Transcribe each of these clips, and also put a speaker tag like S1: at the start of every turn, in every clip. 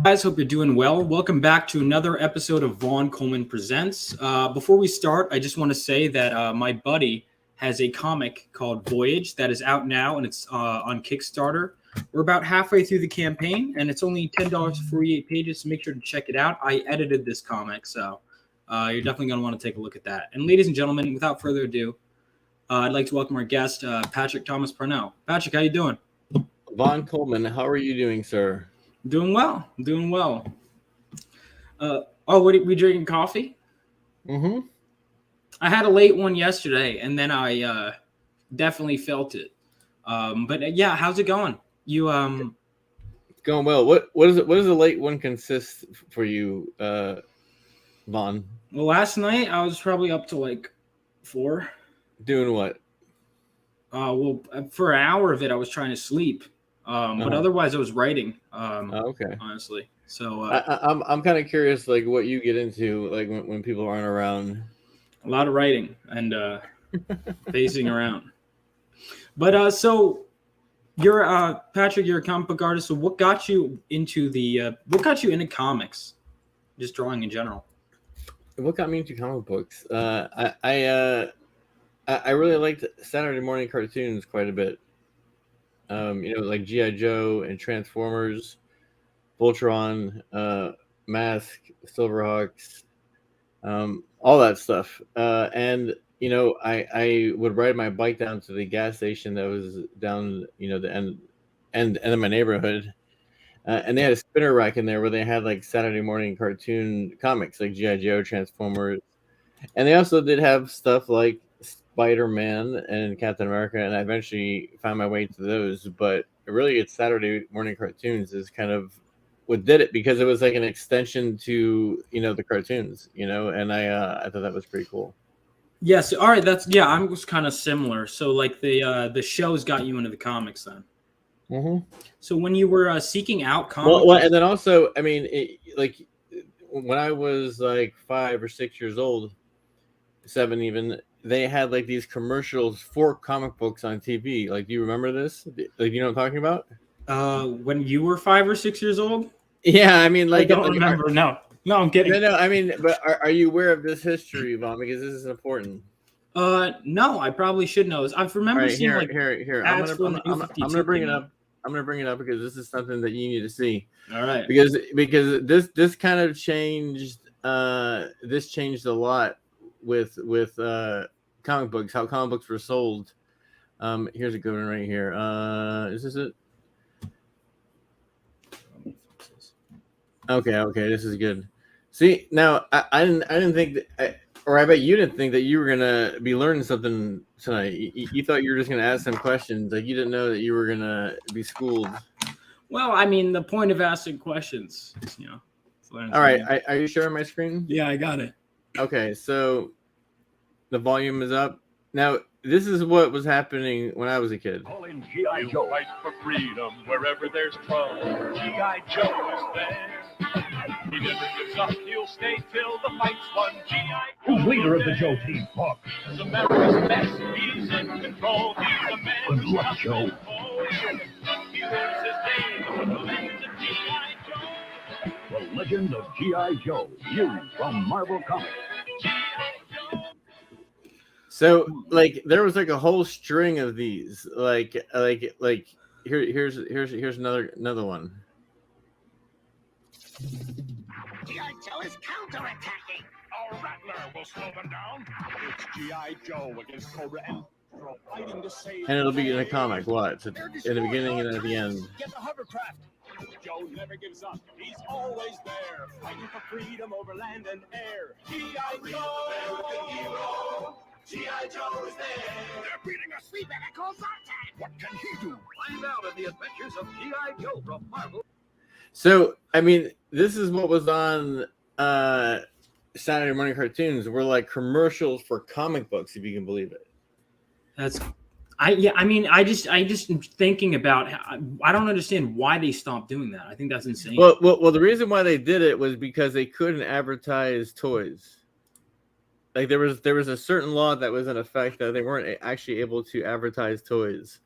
S1: Guys, hope you're doing well. Welcome back to another episode of Vaughn Coleman Presents. Before we start, I just want to say that my buddy has a comic called Voyage that is out now, and it's on Kickstarter. We're about halfway through the campaign, and it's only $10 for 48 pages, so make sure to check it out. I edited this comic, so you're definitely going to want to take a look at that. And ladies and gentlemen, without further ado, I'd like to welcome our guest, Patrick Thomas Parnell. Patrick, how you doing?
S2: Vaughn Coleman, how are you doing, sir?
S1: Doing well. What are we drinking coffee?
S2: Mm-hmm.
S1: I had a late one yesterday, and then I definitely felt it. But yeah, how's it going? You
S2: It's going well. What does a late one consist for you, Vaughn?
S1: Well, last night I was probably up to like 4.
S2: Doing what?
S1: Well, for an hour of it, I was trying to sleep. But otherwise, I was writing.
S2: Okay.
S1: Honestly, so
S2: I'm kind of curious, like what you get into, like when people aren't around.
S1: A lot of writing and pacing around. But so you're Patrick, you're a comic book artist. So what got you into comics? Just drawing in general.
S2: What got me into comic books? I really liked Saturday morning cartoons quite a bit. Like G.I. Joe and Transformers, Voltron, Mask, Silverhawks, all that stuff. And I would ride my bike down to the gas station that was down, the end of my neighborhood. And they had a spinner rack in there where they had like Saturday morning cartoon comics like G.I. Joe, Transformers. And they also did have stuff like Spider-Man and Captain America, and I eventually found my way to those. But really, it's Saturday morning cartoons is kind of what did it, because it was like an extension to the cartoons, and I thought that was pretty cool.
S1: Yes, all right. I was kind of similar. So like the shows got you into the comics then.
S2: Mm-hmm.
S1: So when you were seeking out comics,
S2: well, and then also, I mean, like when I was like 5 or 6 years old, 7 even, they had like these commercials for comic books on TV. Like, do you remember this? Like, you know what I'm talking about?
S1: When you were 5 or 6 years old?
S2: Yeah, I mean, like,
S1: I don't remember. No, I'm kidding.
S2: No. I mean, but are you aware of this history, Vaughn? Because this is important.
S1: No, I probably should know. I remember seeing
S2: here. I'm gonna bring it up. I'm gonna bring it up because this is something that you need to see.
S1: All right.
S2: Because this kind of changed. This changed a lot with comic books. How comic books were sold. Here's a good one right here. Is this it? Okay, this is good. See, now I didn't think that, or I bet you didn't think that you were gonna be learning something tonight. You thought you were just gonna ask some questions, like you didn't know that you were gonna be schooled.
S1: Well, I mean, the point of asking questions, is,
S2: All right, are you sharing my screen?
S1: Yeah, I got it.
S2: Okay, so the volume is up now. This is what was happening when I was a kid.
S3: Calling G.I. Joe. Fight for freedom wherever there's trouble. G.I. Joe is there. He never gives up. He'll stay till the fight's won. G.I. Joe.
S4: Who's leader of the Joe team? Buck.
S3: He's America's best. He's in control. He's a man.
S4: Good luck, Joe.
S3: He wears his name on the legend of G.I. Joe.
S4: The Legend of G.I. Joe. New from Marvel Comics.
S2: So, like, there was like a whole string of these. Like here's another one.
S5: G.I. Joe is counterattacking.
S3: A rattler will slow them down. It's G.I. Joe against Cobra and fighting to save.
S2: And it'll be in a comic. What? In the beginning and at the end.
S3: Get the hovercraft. Joe never gives up. He's always there, fighting for freedom over land and air. G.I. Joe, American hero. G.I. Joe is there.
S4: They're beating us.
S5: We better call Zartan.
S4: What can he do? Find out in the adventures of G.I. Joe from Marvel.
S2: So, I mean, this is what was on Saturday morning cartoons. Were like commercials for comic books, if you can believe it.
S1: I just thinking about. I don't understand why they stopped doing that. I think that's insane.
S2: Well, the reason why they did it was because they couldn't advertise toys. Like there was a certain law that was in effect that they weren't actually able to advertise toys.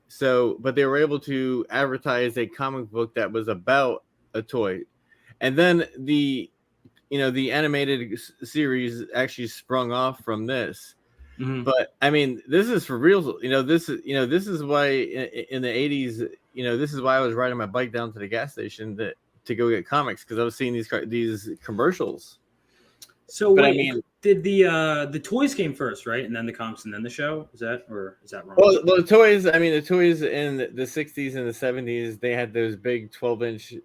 S2: So, but they were able to advertise a comic book that was about a toy. And then the animated series actually sprung off from this.
S1: Mhm.
S2: But I mean, this is for real. This is why in the 80s, this is why I was riding my bike down to the gas station to go get comics, because I was seeing these commercials.
S1: So
S2: But I
S1: wait,
S2: mean,
S1: did the toys came first, right? And then the comics and then the show? Is that wrong?
S2: well, the toys. I mean, the toys in the 60s and the 70s, they had those big 12-inch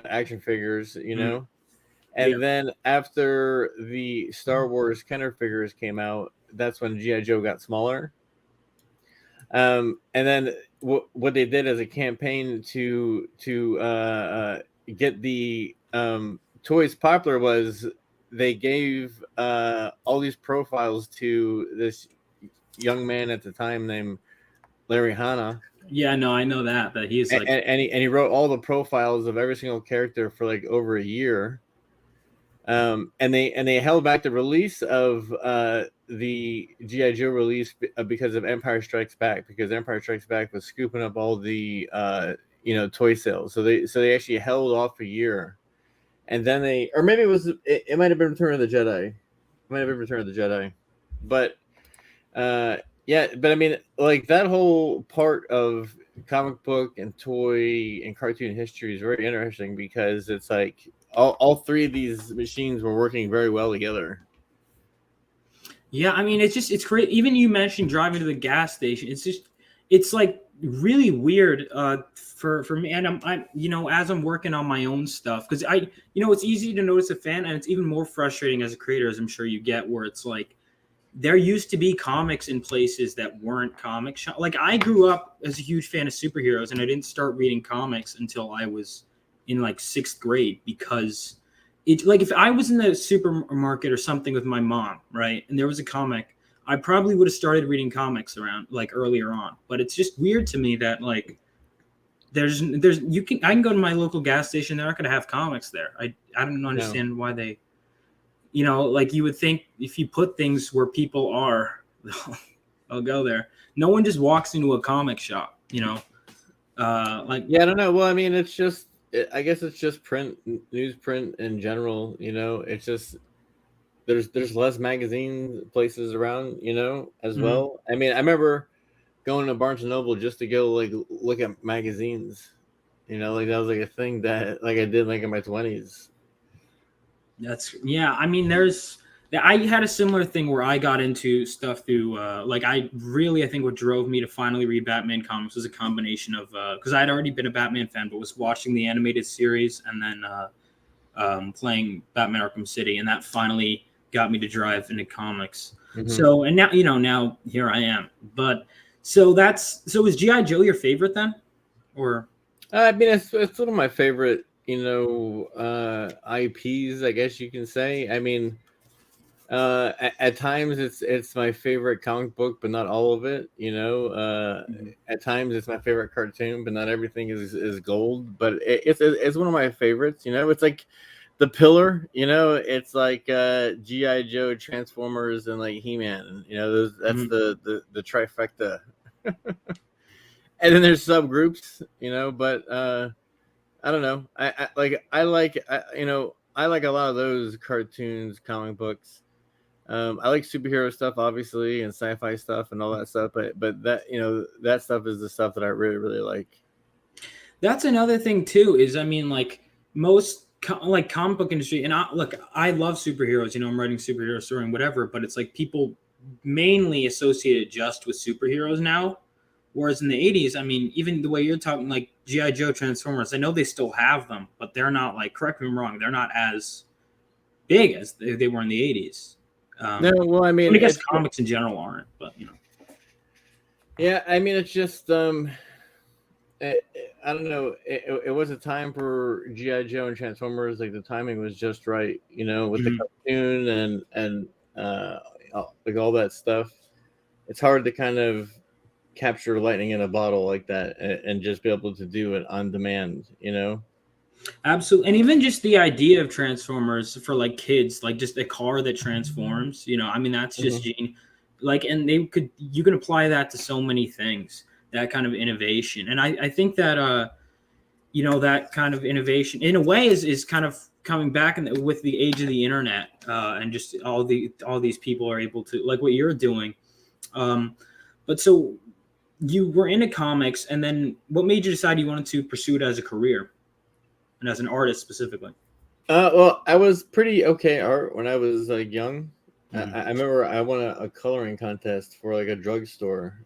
S2: action figures,
S1: Mhm.
S2: And
S1: Yeah.
S2: then after the Star Wars Kenner figures came out, that's when G.I. Joe got smaller. And then what they did as a campaign to get the toys popular was they gave all these profiles to this young man at the time named Larry Hannah.
S1: Yeah, no, I know that he's like,
S2: And he wrote all the profiles of every single character for like over a year. And they held back the release of the G.I. Joe release because of Empire Strikes Back, because Empire Strikes Back was scooping up all the toy sales. So they actually held off a year, and then or maybe it might have been Return of the Jedi. It might have been Return of the Jedi, but yeah, but I mean, like, that whole part of comic book and toy and cartoon history is very interesting, because it's like all three of these machines were working very well together.
S1: yeah, I mean, it's great. Even you mentioned driving to the gas station. It's like really weird for me. And I'm as I'm working on my own stuff, because it's easy to notice a fan, and it's even more frustrating as a creator, as I'm sure you get, where it's like there used to be comics in places that weren't comic shop. Like, I grew up as a huge fan of superheroes, and I didn't start reading comics until I was in like 6th grade, because it, like, if I was in the supermarket or something with my mom, right, and there was a comic, I probably would have started reading comics around like earlier on. But it's just weird to me that like I can go to my local gas station, they're not going to have comics there. I don't understand why they, like, you would think if you put things where people are, they'll go there. No one just walks into a comic shop, like,
S2: Yeah, I don't know. Well, I mean, I guess it's just newsprint in general. It's just there's less magazine places around, as
S1: Mhm.
S2: well. I mean, I remember going to Barnes and Noble just to go like look at magazines. Like that was like a thing that like I did like in my 20s.
S1: I mean, I had a similar thing where I got into stuff through, like, I think what drove me to finally read Batman comics was a combination of, because I'd already been a Batman fan, but was watching the animated series and then playing Batman Arkham City, and that finally got me to drive into comics.
S2: Mm-hmm.
S1: So, and now here I am. But so is G.I. Joe your favorite then? Or
S2: I mean, it's one of my favorite, IPs, I guess you can say. I mean, at times it's my favorite comic book, but not all of it. At times it's my favorite cartoon, but not everything is gold. But it's one of my favorites. It's like the pillar. It's like G.I. Joe, Transformers, and like He-Man. That's the trifecta. And then there's subgroups, but I don't know. I like a lot of those cartoons, comic books. I like superhero stuff, obviously, and sci-fi stuff and all that stuff. But that that stuff is the stuff that I really really like.
S1: that's another thing too. Is, I mean, like, most like comic book industry, and I love superheroes. I'm writing superhero story and whatever, but it's like people mainly associate it just with superheroes now. Whereas in the 80s, I mean, even the way you're talking, like G.I. Joe, Transformers, I know they still have them, but they're not, like, correct me if I'm wrong, they're not as big as they were in the 80s.
S2: No, well, I mean,
S1: I guess comics in general aren't, but
S2: yeah, I mean, it's just I don't know. It was a time for G.I. Joe and Transformers. Like, the timing was just right, with the cartoon and like all that stuff. It's hard to kind of capture lightning in a bottle like that and just be able to do it on demand.
S1: Absolutely. And even just the idea of Transformers for, like, kids, like just a car that transforms, I mean, that's just like, and you can apply that to so many things, that kind of innovation. And I think that you know, that kind of innovation in a way is kind of coming back with the age of the internet, and just all these people are able to, like what you're doing. But so you were into comics, and then what made you decide you wanted to pursue it as a career and as an artist specifically?
S2: Well, I was pretty okay art when I was like young.
S1: Mhm.
S2: I remember I won a coloring contest for like a drugstore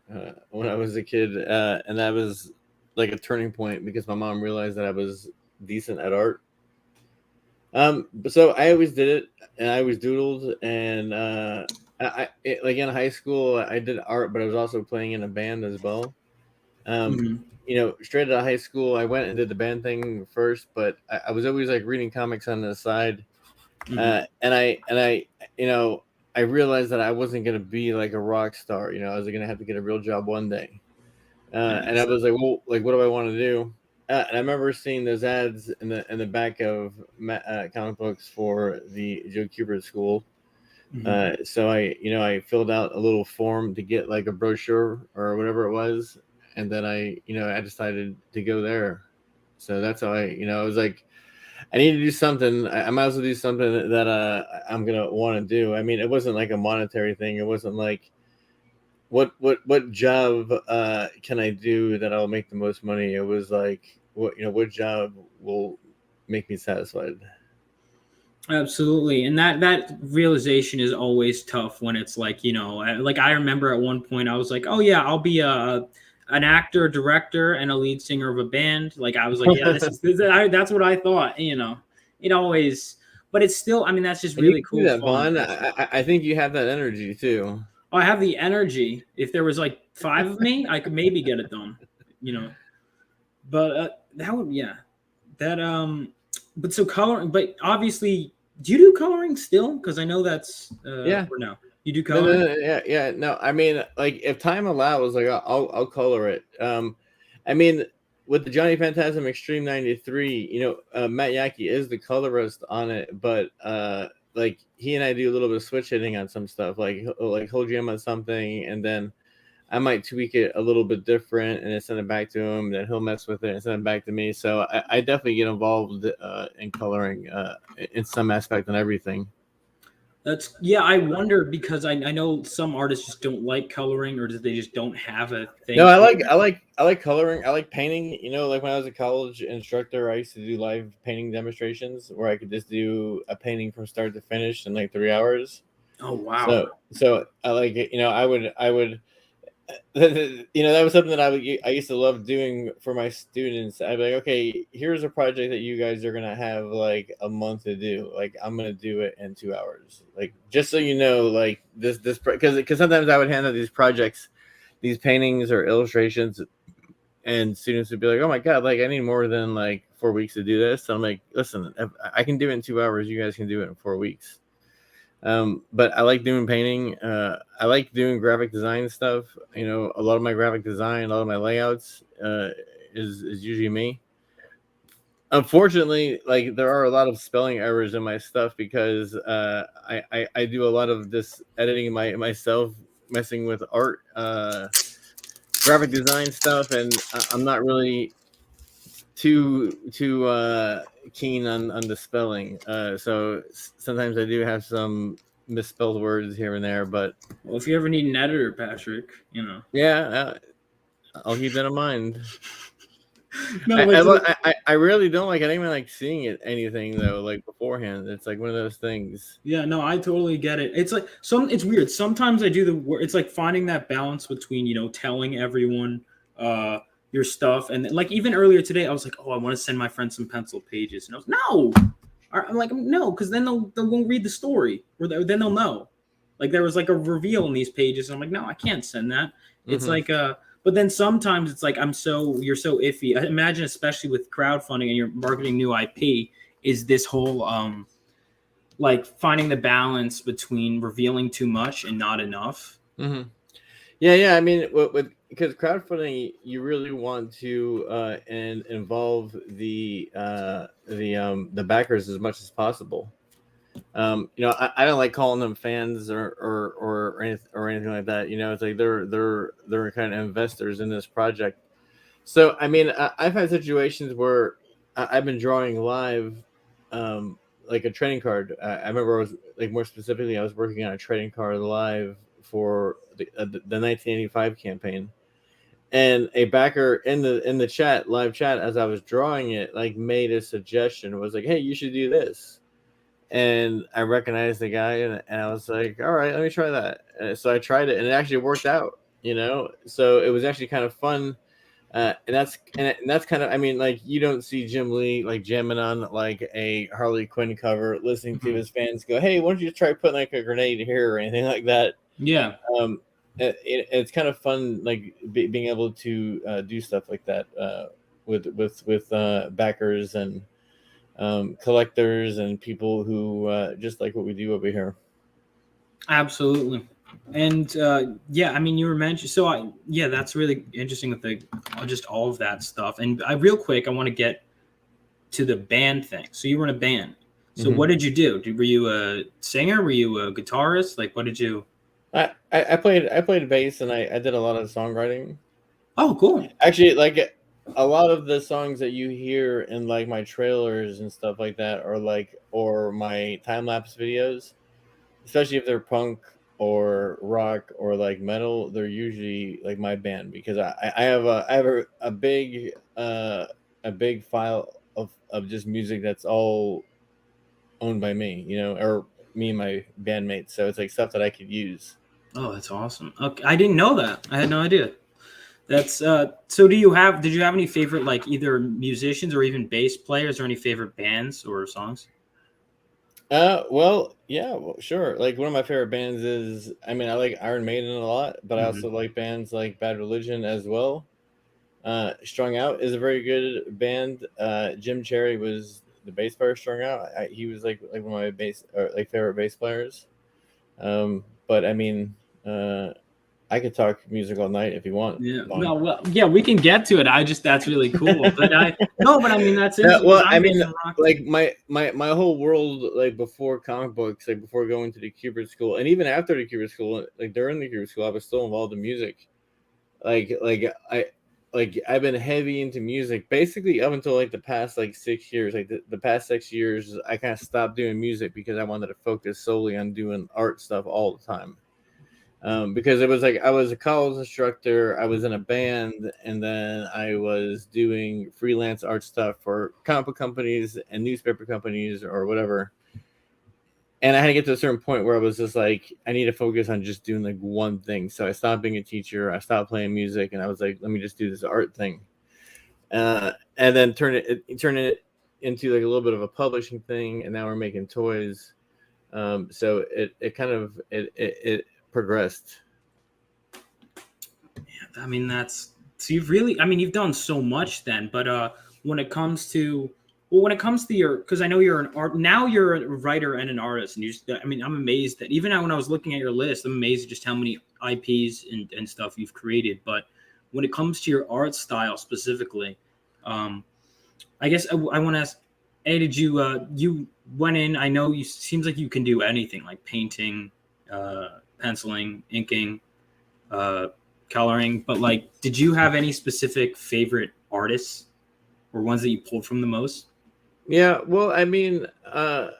S2: when I was a kid, and that was like a turning point because my mom realized that I was decent at art. But so I always did it, and I always doodled, and like in high school I did art, but I was also playing in a band as well. Um,
S1: Mhm.
S2: Straight out of high school, I went and did the band thing first, but I was always like reading comics on the side,
S1: Mhm.
S2: and I, I realized that I wasn't gonna be like a rock star. I was gonna have to get a real job one day, and I
S1: Nice.
S2: was like, well, like, what do I want to do? And I remember seeing those ads in the back of comic books for the Joe Kubert School.
S1: Mhm.
S2: So I filled out a little form to get like a brochure or whatever it was, and then I decided to go there. So that's how I was like, I need to do something. I might as well do something that I'm gonna want to do. I mean, it wasn't like a monetary thing. It wasn't like what job can I do that I'll make the most money. It was like what job will make me satisfied.
S1: Absolutely. And that realization is always tough when it's like, you know, like I remember at one point I was like, "Oh yeah, I'll be an actor, director, and a lead singer of a band." Like I was like, "Yeah, that's what I thought." You know, it always, but it's still. I mean, that's just
S2: And you
S1: really
S2: can do
S1: cool,
S2: that,
S1: fun.
S2: Vaughn.
S1: It's,
S2: I think you have that energy too.
S1: I have the energy. If there was like five of me, I could maybe get it done. You know, but that would, yeah, that but so coloring, but obviously, do you do coloring still? Because I know that's
S2: Yeah.
S1: or no, you do
S2: No, no,
S1: coloring.
S2: no, yeah, yeah. No, I mean, like, if time allows, like, I'll color it. I mean, with the Johnny Phantasm Extreme '93, Matt Yackee is the colorist on it, but like he and I do a little bit of switch hitting on some stuff, like like he'll jam on something, and then I might tweak it a little bit different, and then send it back to him. Then he'll mess with it and send it back to me. So I definitely get involved in coloring in some aspect on everything.
S1: That's yeah. I wonder because I know some artists just don't like coloring, or they just don't have a
S2: No,
S1: thing
S2: I
S1: for
S2: like
S1: it.
S2: I like I like coloring. I like painting. Like when I was a college instructor, I used to do live painting demonstrations where I could just do a painting from start to finish in like 3 hours.
S1: Oh wow.
S2: So I like it. I would that was something that I used to love doing for my students. I'd be like, okay, here's a project that you guys are gonna have like a month to do. Like I'm gonna do it in 2 hours. Like just so you know, like this because sometimes I would hand out these projects, these paintings or illustrations, and students would be like, "Oh my god, like I need more than like 4 weeks to do this." So I'm like, "Listen, if I can do it in 2 hours. You guys can do it in 4 weeks." But I like doing painting. I like doing graphic design stuff. A lot of my graphic design, a lot of my layouts is usually me. Unfortunately, like there are a lot of spelling errors in my stuff because I do a lot of this editing myself, messing with art, graphic design stuff, and I'm not really too keen on the spelling. So sometimes I do have some misspelled words here and there, but
S1: Well, if you ever need an editor, Patrick, you know.
S2: yeah, I'll keep that in mind.
S1: No,
S2: I
S1: but
S2: I really don't like. I don't even like seeing it anything though. Like beforehand, it's like one of those things.
S1: yeah, no, I totally get it. It's like it's weird. Sometimes I do the work. It's like finding that balance between, you know, telling everyone your stuff, and like even earlier today, I was like, oh, I want to send my friend some pencil pages, and I was no. I'm like no, because then they won't read the story, or then they'll know. Like there was like a reveal in these pages, and I'm like, no, I can't send that. It's
S2: Hmm.
S1: like but then sometimes it's like you're so iffy. I imagine especially with crowdfunding and you're marketing new IP, is this whole like finding the balance between revealing too much and not enough.
S2: Hmm. Yeah. I mean, because crowdfunding, you really want to and involve the backers as much as possible. I don't like calling them fans or anything like that. It's like they're kind of investors in this project. So I mean, I've had situations where I've been drawing live, like a trading card. I remember I was like more specifically, I was working on a trading card live for the 1985 campaign, and a backer in the chat, live chat, as I was drawing it, like made a suggestion. Was like, "Hey, you should do this." And I recognized the guy, and I was like, "All right, let me try that." And so I tried it, and it actually worked out. So it was actually kind of fun. And that's kind of, I mean, like, you don't see Jim Lee like jamming on like a Harley Quinn cover, listening to
S1: Mhm.
S2: his fans go, "Hey, why don't you try putting like a grenade here," or anything like that.
S1: Yeah.
S2: It's kind of fun, like being able to do stuff like that with backers and collectors and people who just like what we do over here.
S1: Absolutely. And yeah, I mean, you were mentioned. So yeah, that's really interesting with the just all of that stuff. And real quick, I want to get to the band thing. So you were in a band. So
S2: Mhm.
S1: what did you do? Were you a singer? Were you a guitarist? Like, what did you?
S2: I played bass, and I did a lot of songwriting.
S1: Oh, cool.
S2: Actually, like a lot of the songs that you hear in like my trailers and stuff like that, or my time lapse videos, especially if they're punk or rock or like metal, they're usually like my band, because I have a big file of just music that's all owned by me, or me and my bandmates. So it's like stuff that I could use.
S1: Oh, that's awesome. Okay, I didn't know that. I had no idea. That's so did you have any favorite like either musicians or even bass players or any favorite bands or songs?
S2: Well, yeah, well, sure. Like one of my favorite bands is, I mean, I like Iron Maiden a lot, but I
S1: Mhm.
S2: also like bands like Bad Religion as well. Strung Out is a very good band. Jim Cherry was the bass player of Strung Out. He was like one of my bass or like favorite bass players. But I mean, I could talk music all night if you want.
S1: Yeah.
S2: Vaughn.
S1: No, well, yeah, we can get to it. I just that's really cool. But I no, but I mean that's
S2: Yeah,
S1: interesting because
S2: well, I
S1: I'm big
S2: mean,
S1: in rock
S2: like
S1: too.
S2: my whole world, like before comic books, like before going to the Cubert school, and even after the Cubert school, like during the Cubert school, I was still involved in music. I've been heavy into music basically up until like the past like 6 years. Like the past 6 years, I kind of stopped doing music because I wanted to focus solely on doing art stuff all the time. Because it was like I was a college instructor, I was in a band, and then I was doing freelance art stuff for comic book companies and newspaper companies or whatever. And I had to get to a certain point where I was just like, I need to focus on just doing like one thing. So I stopped being a teacher, I stopped playing music, and I was like, let me just do this art thing, and then turn it into like a little bit of a publishing thing, and now we're making toys. So it kind of it progressed.
S1: I mean that's so you've really I mean you've done so much then, but when it comes to when it comes to your because I know you're an art now you're a writer and an artist and you just I mean I'm amazed that even when I was looking at your list I'm amazed at just how many IPs and stuff you've created. But when it comes to your art style specifically, um, I guess I want to ask, A, did you went in? I know you seems like you can do anything like painting, penciling, inking, uh, coloring. But like, did you have any specific favorite artists or ones that you pulled from the most?
S2: Yeah, well, I mean, I've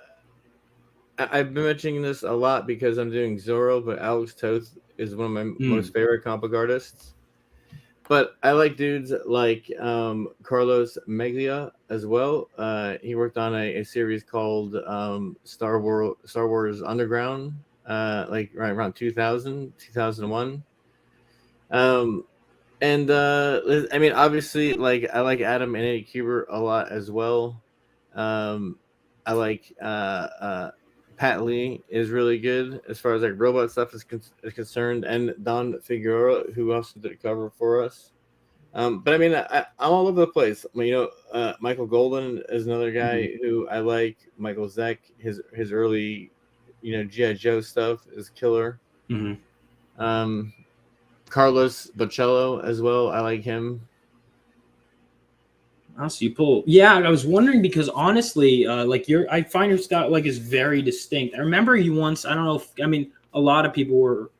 S2: been mentioning this a lot because I'm doing Zorro, but Alex Toth is one of my
S1: Mm.
S2: most favorite comic book artists. But I like dudes like Carlos Meglia as well. He worked on a series called Star Wars Underground, like right around 2000, 2001. Um, and I mean, obviously, like I like Adam and Eddie Kubert a lot as well. Um, I like Pat Lee is really good as far as like robot stuff is concerned, and Don Figueroa, who also did a cover for us. But I mean, I'm all over the place. I mean, Michael Golden is another
S1: Hmm.
S2: guy who I like. Michael Zeck, his early, GI Joe stuff is killer.
S1: Hmm.
S2: Um, Carlos Bocello as well. I like him.
S1: Oh, so you pull. Yeah, I was wondering because honestly, like I find your style like is very distinct. I remember you once. I don't know if I mean a lot of people were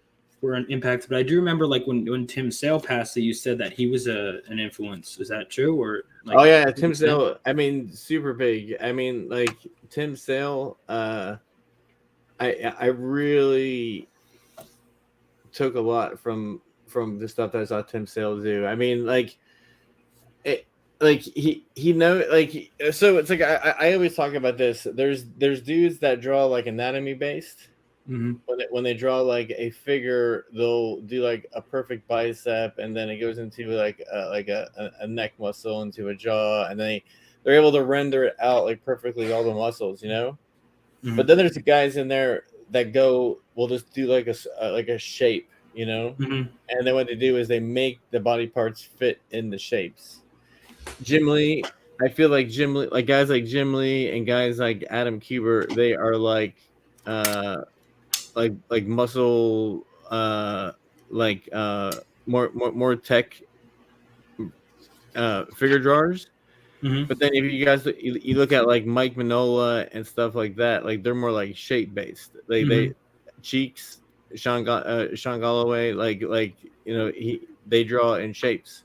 S1: were impacted. But I do remember like when Tim Sale passed, that you said that he was an influence. Is that true or like?
S2: Oh yeah, Tim Sale. I mean, super big. I mean, like Tim Sale. I really took a lot from the stuff that I saw Tim Sale do. I mean, like it, like he know like so it's like I always talk about this. There's dudes that draw like anatomy based.
S1: Mm-hmm.
S2: When they draw like a figure, they'll do like a perfect bicep, and then it goes into like a neck muscle into a jaw, and they're able to render it out like perfectly all the muscles, you know.
S1: Mm-hmm.
S2: But then there's the guys in there that will just do like a shape, you know.
S1: Mm-hmm.
S2: And then what they do is they make the body parts fit in the shapes. Jim Lee, I feel like Jim Lee, like guys like Jim Lee and guys like Adam Kuber, they are like muscle more tech figure drawers.
S1: Mm-hmm.
S2: But then if you look at like Mike Manola and stuff like that, like they're more like shape based. They Cheeks, Sean Galloway, like you know, they draw in shapes.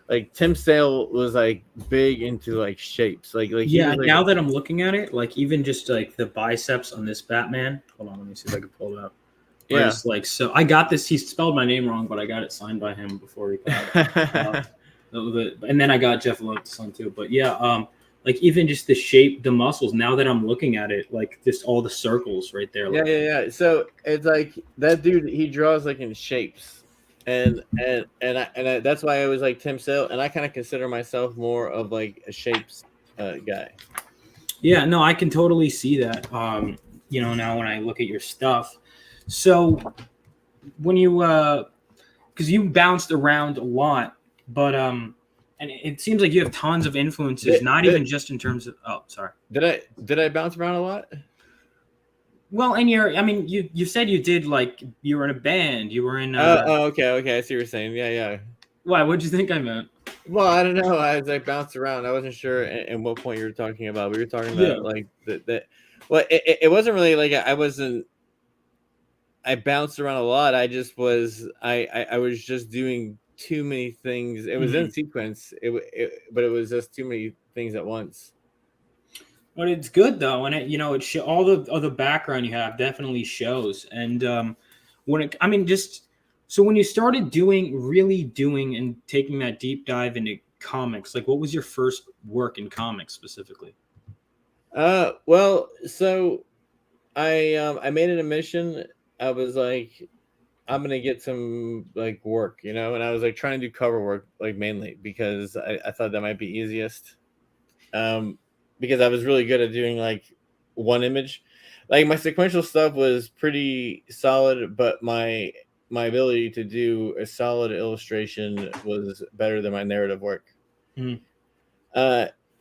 S2: Like Tim Sale was like big into like shapes. Like
S1: yeah.
S2: like,
S1: Now that I'm looking at it, like even just like the biceps on this Batman. Hold on, let me see if I can pull it up.
S2: yeah.
S1: Just like so, I got this. He spelled my name wrong, but I got it signed by him before he got and then I got Jeff Lowe's on too. But yeah, like even just the shape, the muscles. Now that I'm looking at it, like just all the circles right there. Like,
S2: yeah. So it's like that dude. He draws like in shapes, and that's why I was like Tim Sale, and I kind of consider myself more of like a shapes guy.
S1: Yeah, no, I can totally see that. You know, now when I look at your stuff, so when you because you bounced around a lot, but and it seems like you have tons of influences, not even just in terms of. Oh, sorry.
S2: Did I bounce around a lot?
S1: Well, and I mean, you said you did like you were in a band, you were in.
S2: Okay. I see what you're saying. Yeah.
S1: Why? What'd you think I meant?
S2: Well, I don't know. As I bounced around, I wasn't sure at what point you were talking about. We were talking about like that. Well, it wasn't really like I wasn't. I bounced around a lot. I just was. I was just doing too many things. It was in sequence. But it was just too many things at once.
S1: But it's good though, and it all the background you have definitely shows. And just so when you started really doing and taking that deep dive into comics, like what was your first work in comics specifically?
S2: Well, so I made it a mission. I was like, I'm gonna get some like work, you know, and I was like trying to do cover work like mainly because I thought that might be easiest. Because I was really good at doing like one image. Like my sequential stuff was pretty solid, but my ability to do a solid illustration was better than my narrative work.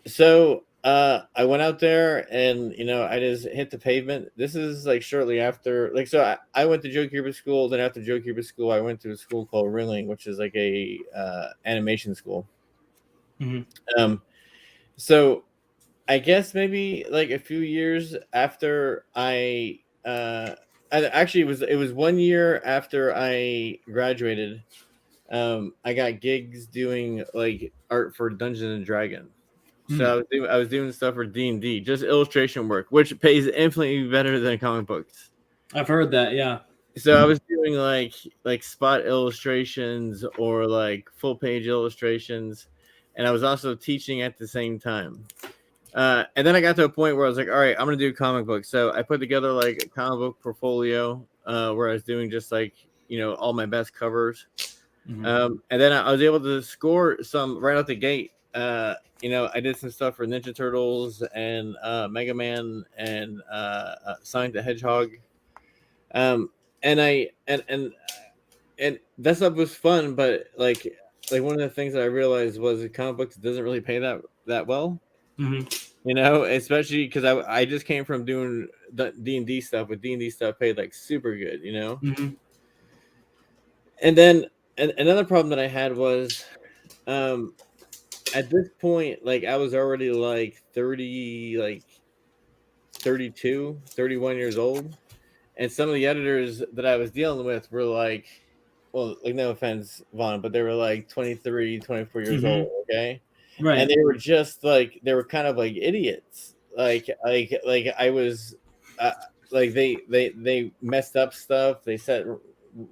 S2: So I went out there and I just hit the pavement. This is like shortly after, like, so I went to Joe Cuba school. Then after Joe Cuba school, I went to a school called Ringling, which is like a animation school. So I guess maybe like a few years after actually it was 1 year after I graduated. I got gigs doing like art for Dungeons and Dragons. So I was doing stuff for D&D, just illustration work, which pays infinitely better than comic books.
S1: I've heard that, yeah.
S2: So I was doing like spot illustrations or like full page illustrations, and I was also teaching at the same time. And then I got to a point where I was like, all right, I'm gonna do comic books. So I put together like a comic book portfolio where I was doing just like all my best covers. And then I was able to score some right out the gate. I did some stuff for Ninja Turtles and Mega Man and Sonic the Hedgehog. And that stuff was fun, but like one of the things that I realized was that comic books doesn't really pay that well. Especially because I just came from doing the D&D stuff, but D&D stuff paid like super good, And then another problem that I had was at this point, like I was already like 30, like 32, 31 years old. and some of the editors that I was dealing with were like, well, like no offense, Vaughn, but they were like 23, 24 years
S1: Mhm.
S2: old, okay?
S1: Right.
S2: And they were just like, they were kind of like idiots. Like I was, like they messed up stuff. They sent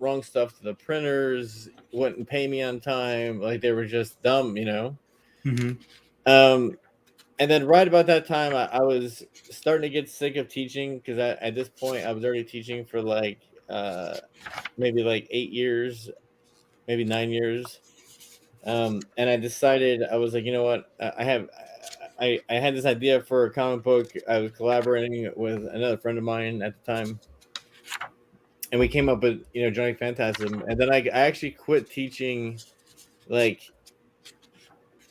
S2: wrong stuff to the printers, wouldn't pay me on time. Like they were just dumb, you know?
S1: Mhm.
S2: And then right about that time, I was starting to get sick of teaching because at this point I was already teaching for like maybe like 8 years, maybe 9 years. And I decided I was like, you know what, I had this idea for a comic book. I was collaborating with another friend of mine at the time, and we came up with Johnny Phantasm. And then I actually quit teaching like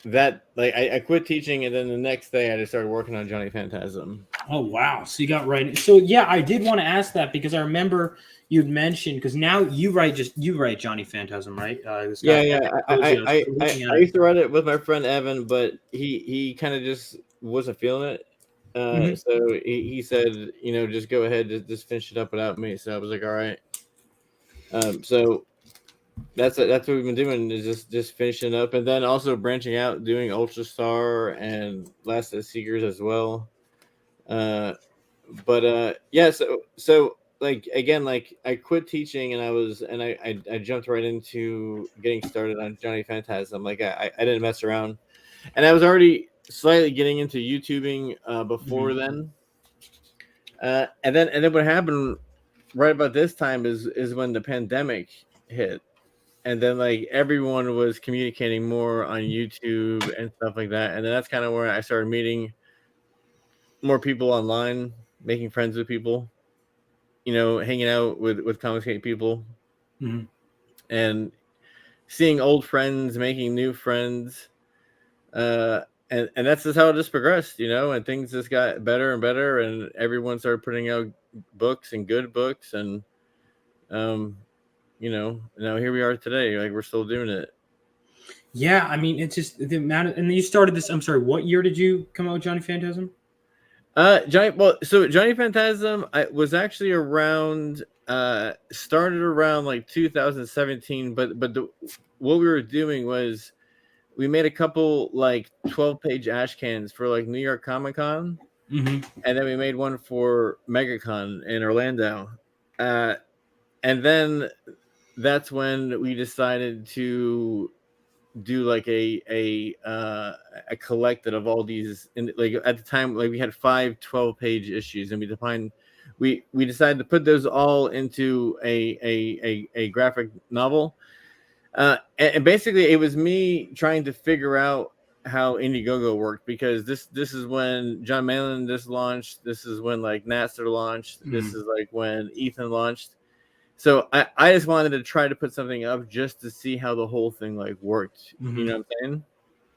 S2: that. Like I quit teaching, and then the next day I just started working on Johnny Phantasm.
S1: Oh wow! So you got right. So yeah, I did want to ask that because I remember you'd mentioned because now you write Johnny Phantasm, right? This guy,
S2: Yeah. I used to write it with my friend Evan, but he kind of just wasn't feeling it.
S1: Mhm.
S2: So he said, just go ahead, just finish it up without me. So I was like, all right. So that's what we've been doing, is just finishing up, and then also branching out, doing Ultra Star and Last of the Seekers as well. But yeah, so like again, like I quit teaching, and I jumped right into getting started on Johnny Phantasm. Like I didn't mess around, and I was already slightly getting into YouTubing before then. And then what happened right about this time is when the pandemic hit, and then like everyone was communicating more on YouTube and stuff like that, and then that's kind of where I started meeting more people online, making friends with people, hanging out with Comicsgate people,
S1: Mhm.
S2: and seeing old friends, making new friends. And that's just how it just progressed, and things just got better and better, and everyone started putting out books and good books, and now here we are today. Like we're still doing it.
S1: Yeah, I mean, it's just the amount of, and you started this. I'm sorry, what year did you come out with Johnny Phantasm?
S2: Johnny Phantasm was actually around started around like 2017, but what we were doing was we made a couple like 12-page ash cans for like New York Comic Con,
S1: Mm-hmm.
S2: and then we made one for MegaCon in Orlando. And then that's when we decided to do like a collected of all these, and like at the time, like we had 5 12-page issues, and we decided to put those all into a graphic novel. And basically it was me trying to figure out how Indiegogo worked, because this is when John Malin just launched, this is when like Nasser launched, this is like when Ethan launched. So I just wanted to try to put something up just to see how the whole thing like worked.
S1: Mm-hmm.
S2: You know what I'm saying?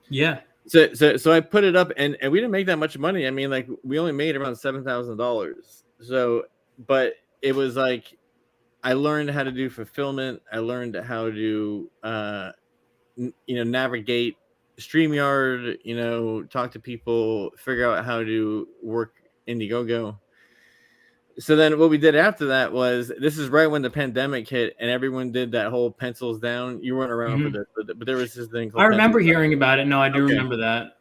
S1: Yeah.
S2: So I put it up, and we didn't make that much money. I mean, like we only made around $7,000. So, but it was like I learned how to do fulfillment. I learned how to navigate StreamYard, talk to people, figure out how to work Indiegogo. So then what we did after that was, this is right when the pandemic hit and everyone did that whole pencils down. You weren't around for this, but there was this thing called
S1: I remember
S2: pencils
S1: hearing about it. No, I do
S2: Okay.
S1: remember that.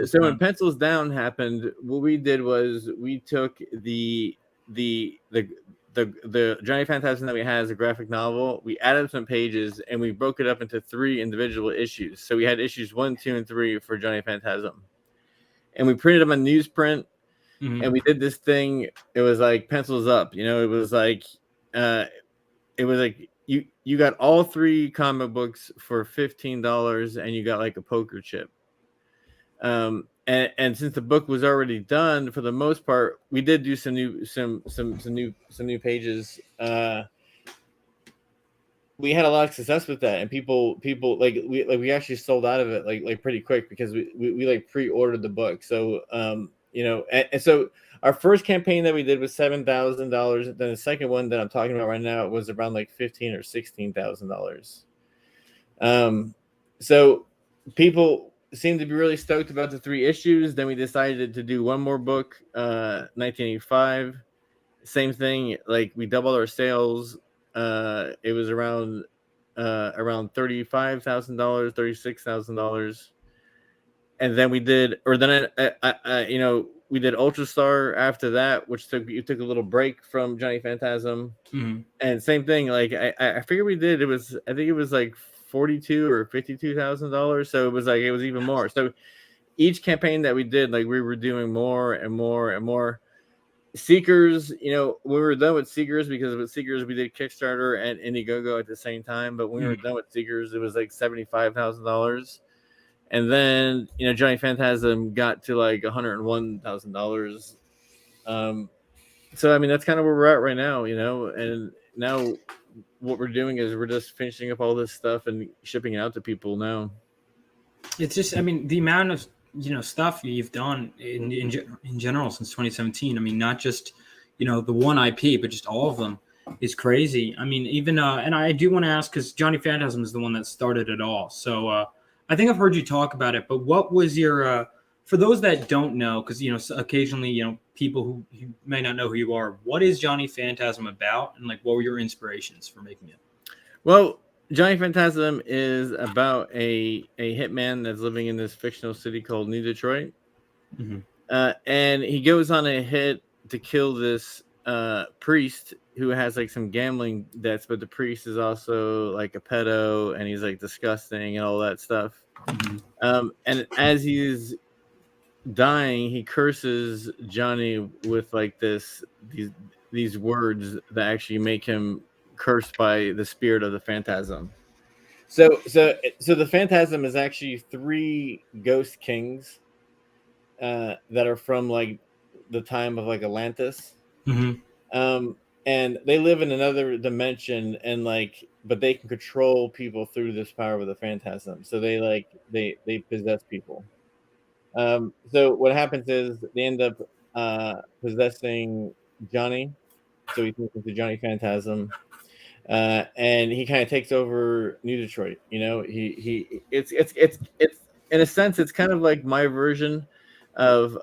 S2: So when Pencils Down happened, what we did was we took the Johnny Phantasm that we had as a graphic novel, we added some pages, and we broke it up into 3 individual issues. So we had issues 1, 2, and 3 for Johnny Phantasm, and we printed them on newsprint.
S1: Mm-hmm.
S2: And we did this thing. It was like pencils up, it was like you got all 3 comic books for $15, and you got like a poker chip. And since the book was already done, for the most part, we did do some new pages. We had a lot of success with that, and people we actually sold out of it like pretty quick, because we like pre-ordered the book. So and so our first campaign that we did was $7,000. Then the second one that I'm talking about right now was around like $15,000 or $16,000. So people seemed to be really stoked about the 3 issues. Then we decided to do one more book, 1985, same thing. Like we doubled our sales. It was around $35,000, $36,000, and then we did, or then we did Ultra Star after that, which took a little break from Johnny Phantasm.
S1: Mhm.
S2: And same thing, like I figured we did. I think it was like $42,000 or $52,000. So it was even more. So each campaign that we did, like we were doing more and more and more. Seekers, when we were done with Seekers, because with Seekers we did Kickstarter and Indiegogo at the same time. But when we were done with Seekers, it was like $75,000. And then Johnny Phantasm got to like $101,000. So I mean that's kind of where we're at right now, and now what we're doing is we're just finishing up all this stuff and shipping it out to people now.
S1: It's just, I mean, the amount of stuff you've done in general since 2017. I mean, not just the one IP, but just all of them is crazy. I mean, even and I do want to ask, because Johnny Phantasm is the one that started it all. So I think I've heard you talk about it. But what was your for those that don't know, because occasionally people who may not know who you are, what is Johnny Phantasm about, and like what were your inspirations for making it?
S2: Well, Johnny Phantasm is about a hitman that's living in this fictional city called New Detroit.
S1: Mm-hmm.
S2: And he goes on a hit to kill this priest who has like some gambling debts, but the priest is also like a pedo and he's like disgusting and all that stuff.
S1: Mm-hmm.
S2: And as he's dying, he curses Johnny with like these words that actually make him cursed by the spirit of the Phantasm. So the Phantasm is actually 3 ghost kings that are from like the time of like Atlantis.
S1: Mm-hmm.
S2: And they live in another dimension, and like, but they can control people through this power of the Phantasm. So they possess people. So what happens is they end up possessing Johnny. So he turns into Johnny Phantasm. And he kind of takes over New Detroit. It's in a sense it's kind of like my version of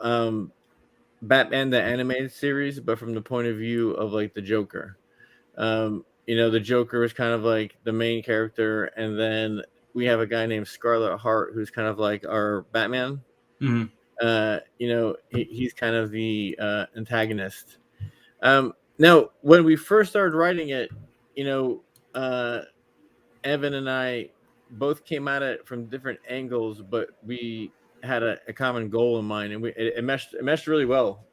S2: Batman the animated series, but from the point of view of like the Joker. The Joker is kind of like the main character, and then we have a guy named Scarlet Heart who's kind of like our Batman.
S1: Mm-hmm.
S2: He's kind of the antagonist. Now, when we first started writing it, Evan and I both came at it from different angles, but we had a common goal in mind, and it meshed really well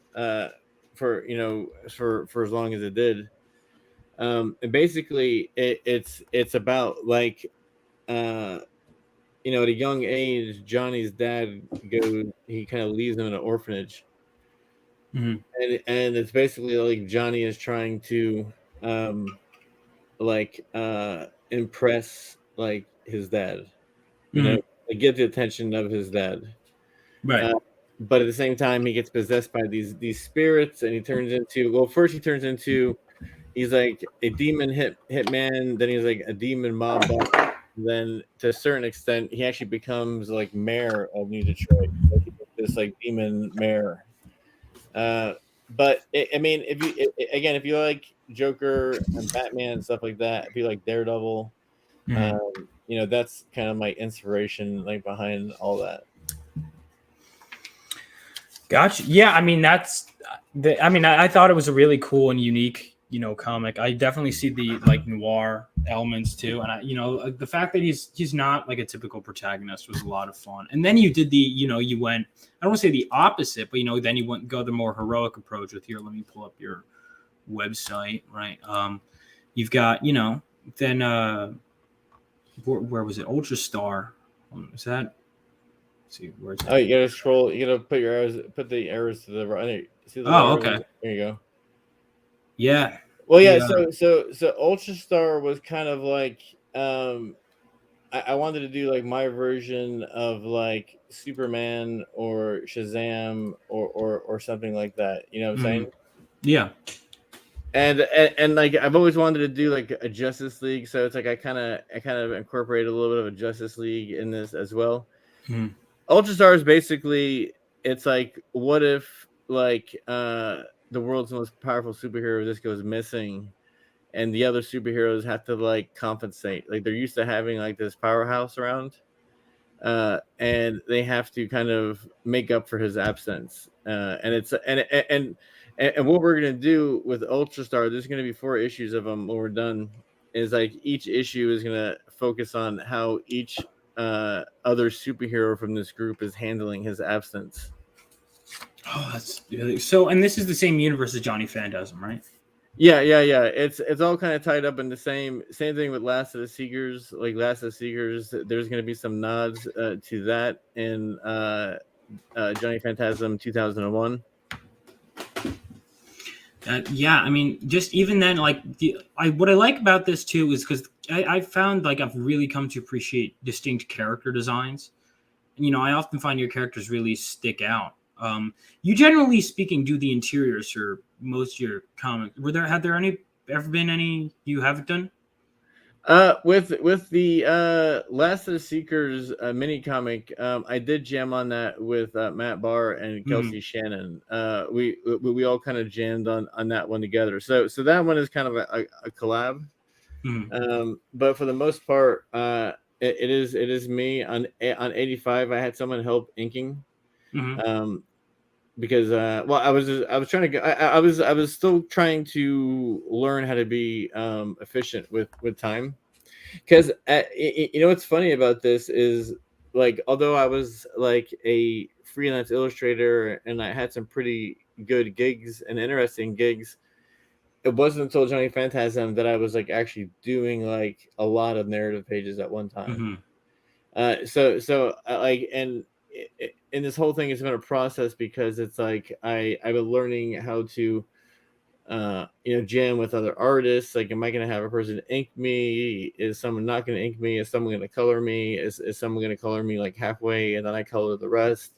S2: for as long as it did. And basically, it's about like at a young age, Johnny's dad he kind of leaves him in an orphanage.
S1: Mm-hmm.
S2: And it's basically like Johnny is trying to impress like his dad, like get the attention of his dad.
S1: Right.
S2: But at the same time, he gets possessed by these spirits, and he turns into he's like a demon hitman, then he's like a demon mob boss. Then to a certain extent, he actually becomes like mayor of New Detroit, like this like demon mayor. But I mean, if you like Joker and Batman and stuff like that, if you like Daredevil, that's kind of my inspiration like behind all that.
S1: Gotcha. Yeah, I mean I thought it was a really cool and unique comic. I definitely see the like noir elements too, and the fact that he's not like a typical protagonist was a lot of fun. And then you did the you went, I don't want to say the opposite, but then you go the more heroic approach with let me pull up your website, right? You've got then where was it? Ultra Star. Is that? Let's see, where's that?
S2: Oh, you gotta scroll. You gotta put the arrows to the right. See the
S1: okay.
S2: There you go.
S1: Yeah.
S2: Well, yeah. So Ultra Star was kind of like I wanted to do like my version of like Superman or Shazam or something like that. You know what I'm saying?
S1: Yeah.
S2: And like I've always wanted to do like a Justice League, so it's like I kind of incorporated a little bit of a Justice League in this as well. Ultra Star is basically, it's like, what if like the world's most powerful superhero just goes missing, and the other superheroes have to like compensate. Like they're used to having like this powerhouse around, and they have to kind of make up for his absence. And it's and what we're gonna do with Ultra Star, there's gonna be 4 issues of them when we're done. Is like each issue is gonna focus on how each other superhero from this group is handling his absence.
S1: Oh, that's really so. And this is the same universe as Johnny Phantasm, right?
S2: Yeah. It's all kind of tied up in the same thing with Last of the Seekers. Like Last of the Seekers, there's going to be some nods to that in Johnny Phantasm 2001.
S1: Yeah, I mean, just even then, like what I like about this too is because I found like I've really come to appreciate distinct character designs. And, I often find your characters really stick out. You generally speaking do the interiors for most of your comics. Have there ever been any you haven't done?
S2: With the Last of the Seekers mini comic, I did jam on that with Matt Barr and Kelsey Shannon. We all kind of jammed on that one together. So that one is kind of a collab. But for the most part, it is me on 85. I had someone help inking. Because I was trying to I was still trying to learn how to be efficient with time, because what's funny about this is, like, although I was like a freelance illustrator and I had some pretty good gigs and interesting gigs, it wasn't until Johnny Phantasm that I was like actually doing like a lot of narrative pages at one time. And this whole thing has been a process, because it's like I've been learning how to jam with other artists. Like, am I going to have a person ink me? Is someone not going to ink me? Is someone going to color me? Is someone going to color me like halfway and then I color the rest?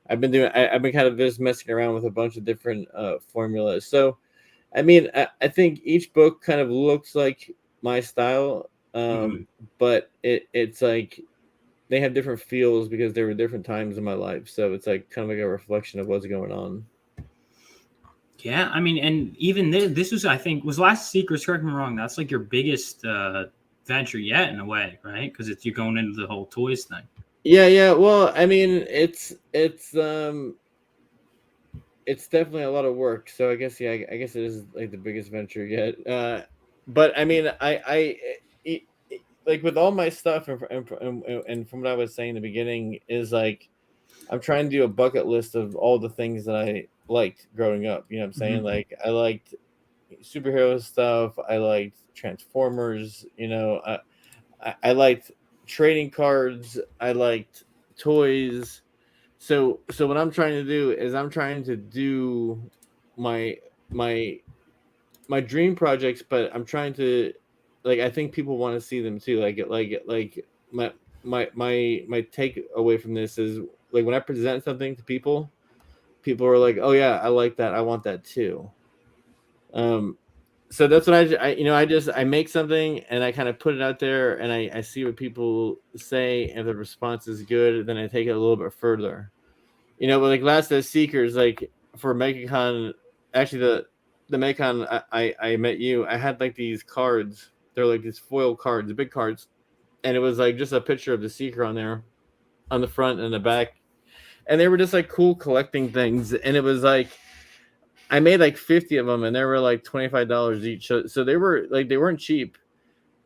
S2: I've been kind of just messing around with a bunch of different formulas. So I mean, I think each book kind of looks like my style, but it's like they have different feels because there were different times in my life. So it's like kind of like a reflection of what's going on.
S1: Yeah, I mean, and even this was, I think, was Last Secrets, correct me wrong, that's like your biggest venture yet in a way, right? Because you're going into the whole toys thing.
S2: Yeah. Well, I mean, it's definitely a lot of work. So I guess I guess it is like the biggest venture yet. But I mean, like with all my stuff and from what I was saying in the beginning, is like I'm trying to do a bucket list of all the things that I liked growing up. You know what I'm saying? Like I liked superhero stuff. I liked Transformers. I liked trading cards. I liked toys. So what I'm trying to do is I'm trying to do my dream projects, but I'm trying to, like, I think people want to see them too. Like my take away from this is, like, when I present something to people are like, oh yeah, I like that, I want that too. So that's what I make something and I kind of put it out there and I see what people say, and if the response is good, then I take it a little bit further. But like Last of the Seekers, like for MegaCon, actually the MegaCon I met you, I had like these cards. They're like these foil cards, the big cards, and it was like just a picture of the Seeker on there, on the front and the back, and they were just like cool collecting things. And it was like I made like 50 of them, and they were like $25 each. So they weren't cheap.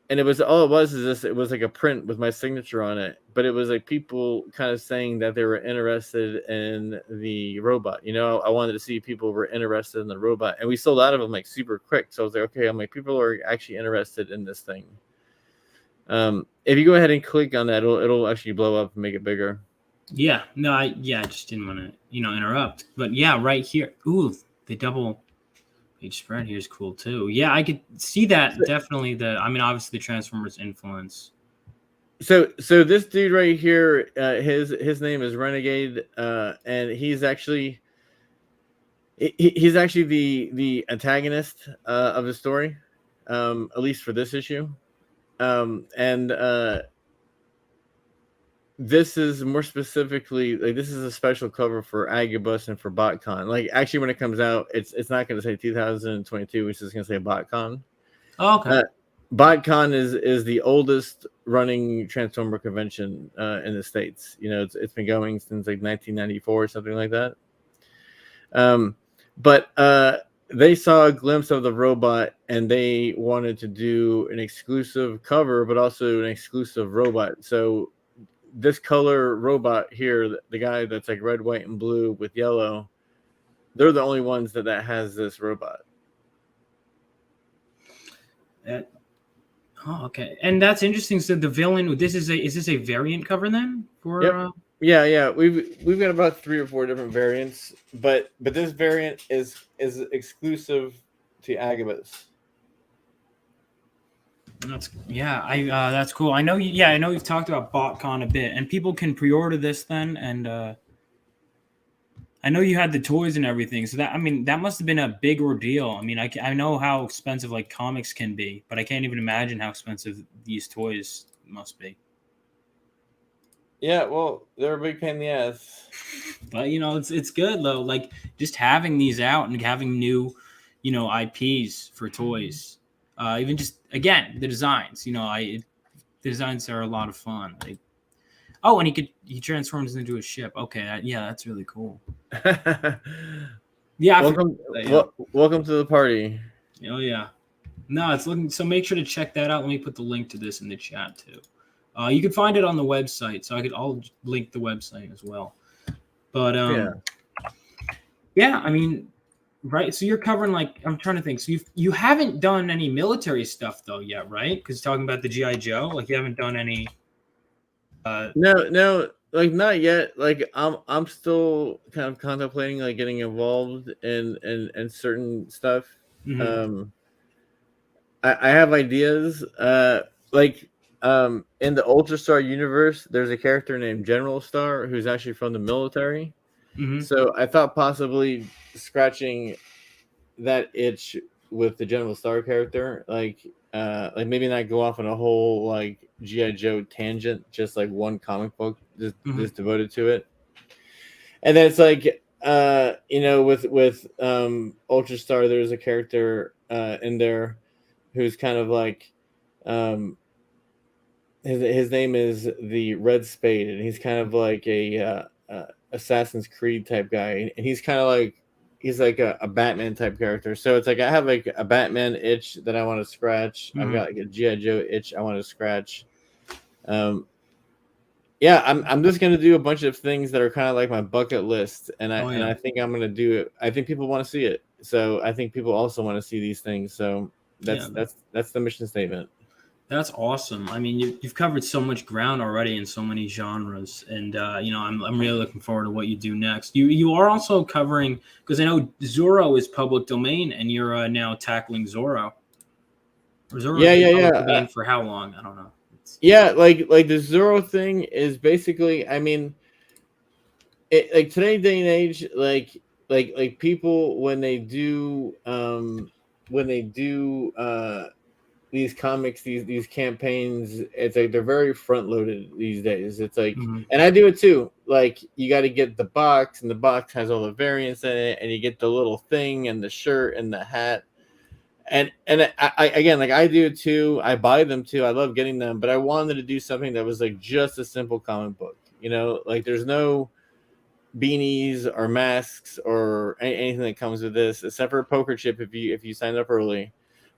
S2: And it was it was like a print with my signature on it, but it was like people kind of saying that they were interested in the robot. I wanted to see people were interested in the robot, and we sold out of them like super quick. So I was like, okay, I'm like, people are actually interested in this thing. If you go ahead and click on that, it'll actually blow up and make it bigger.
S1: Yeah, no, I just didn't want to interrupt, but yeah, right here. Ooh, the double page spread here is cool too. Yeah, I could see that definitely. Obviously the Transformers influence.
S2: So this dude right here, his name is Renegade, and he's actually the antagonist of the story, at least for this issue, and this is more specifically like this is a special cover for Agabus and for BotCon. Like actually, when it comes out, it's not going to say 2022, which is going to say BotCon.
S1: Oh, okay.
S2: BotCon is the oldest running Transformer convention in the States. You know, it's been going since like 1994 or something like that. But they saw a glimpse of the robot and they wanted to do an exclusive cover, but also an exclusive robot. So this color robot here, the guy that's like red, white, and blue with yellow, they're the only ones that has this robot.
S1: Oh, okay. And that's interesting. So the villain, is this a variant cover then? For
S2: Yep. Yeah. We've got about 3 or 4 different variants, but this variant is exclusive to Agabus.
S1: That's cool. I know you've talked about BotCon a bit, and people can pre-order this then. And I know you had the toys and everything, so that must have been a big ordeal. I mean, I know how expensive like comics can be, but I can't even imagine how expensive these toys must be.
S2: Yeah, well, they're a big pain in the ass.
S1: But it's good though. Like just having these out and having new, IPs for toys. Even just again the designs. The designs are a lot of fun. Like, oh, and he transforms into a ship. Okay, that's really cool. Yeah.
S2: Welcome to the party.
S1: Oh yeah. No, it's looking. So make sure to check that out. Let me put the link to this in the chat too. You can find it on the website, so I'll link the website as well. But yeah, I mean, right. So you're covering like I'm trying to think. So you haven't done any military stuff though yet, right? Because talking about the GI Joe, like you haven't done any.
S2: No, like not yet. Like I'm still kind of contemplating like getting involved in certain stuff.
S1: Mm-hmm.
S2: I have ideas. In the Ultra Star universe, there's a character named General Star who's actually from the military.
S1: Mm-hmm.
S2: So I thought possibly scratching that itch with the General Star character, like maybe not go off on a whole like GI Joe tangent, just like one comic book just devoted to it. And then it's like with Ultra Star, there's a character in there who's kind of like his name is the Red Spade, and he's kind of like a Assassin's Creed type guy, and he's kind of like a Batman type character. So it's like I have like a Batman itch that I want to scratch. I've got like a GI Joe itch I want to scratch. I'm just gonna do a bunch of things that are kind of like my bucket list, and I think I'm gonna do it. I think people want to see it, so I think people also want to see these things. So that's the mission statement.
S1: That's awesome. I mean, you've covered so much ground already in so many genres, and I'm really looking forward to what you do next. You are also covering, because I know Zorro is public domain, and you're now tackling Zorro. Or Zorro domain for how long? I don't know.
S2: Like the Zorro thing is basically, I mean, like today day and age, like people when they do these comics, these campaigns, it's like they're very front loaded these days. It's like, and I do it too. Like you got to get the box, and the box has all the variants in it, and you get the little thing and the shirt and the hat. And I again, like I do it too. I buy them too. I love getting them, but I wanted to do something that was like just a simple comic book. Like there's no beanies or masks or anything that comes with this, except for a poker chip if you sign up early.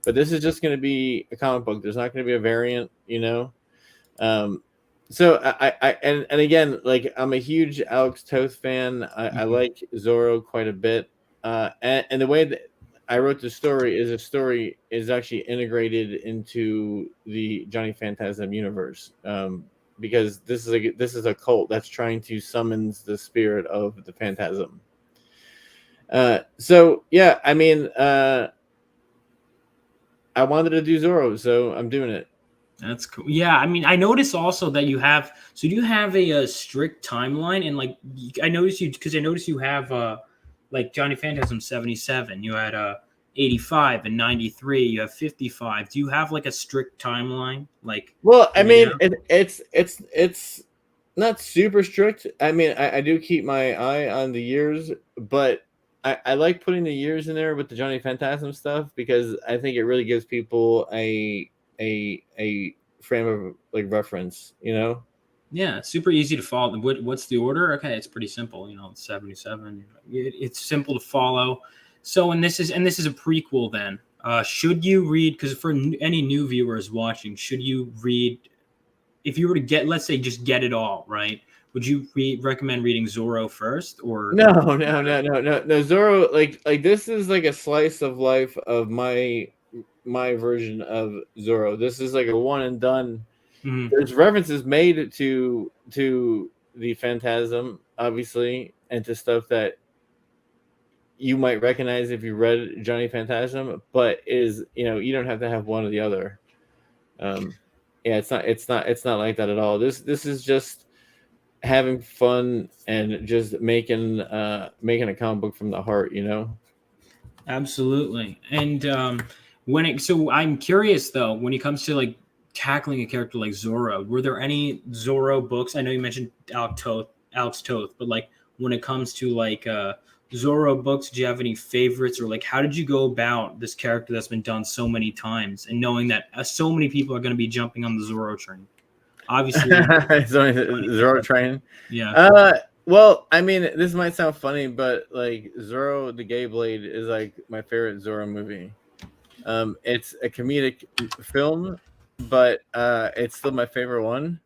S2: But this is just going to be a comic book. There's not going to be a variant, So and again, like I'm a huge Alex Toth fan. I like Zorro quite a bit. And the way that I wrote the story is actually integrated into the Johnny Phantasm universe. Because this is a cult that's trying to summon the spirit of the Phantasm. So yeah, I mean, I wanted to do Zorro, so I'm doing it.
S1: That's cool. Yeah, I mean, I noticed also that you have. So do you have a strict timeline? And like, I noticed you have like Johnny Phantasm 77. You had 85 and 93. You have 55. Do you have like a strict timeline? Like,
S2: well, I mean, it's Not super strict. I mean, I do keep my eye on the years, but I like putting the years in there with the Johnny Phantasm stuff because I think it really gives people a frame of like reference, you know?
S1: Yeah, it's super easy to follow. What's the order? Okay, it's pretty simple. It's 77. It's simple to follow. So, and this is a prequel. Then, should you read? Because for any new viewers watching, should you read? If you were to get, let's say, just get it all right, would you recommend reading Zorro first, or
S2: No, no. Zorro, like this is like a slice of life of my version of Zorro. This is like a one and done.
S1: Mhm.
S2: There's references made to the Phantasm, obviously, and to stuff that you might recognize if you read Johnny Phantasm, but you don't have to have one or the other. Yeah, it's not like that at all. This is just having fun and just making a comic book from the heart, you know.
S1: Absolutely. And so I'm curious though, when it comes to like tackling a character like Zorro, were there any Zorro books? I know you mentioned Alex Toth, but like when it comes to like Zorro books, do you have any favorites, or like how did you go about this character that's been done so many times and knowing that so many people are going to be jumping on the Zorro train? Obviously,
S2: It's only Zorro train.
S1: yeah.
S2: Well, I mean, this might sound funny, but like Zorro the Gay Blade is like my favorite Zorro movie. It's a comedic film, but it's still my favorite one.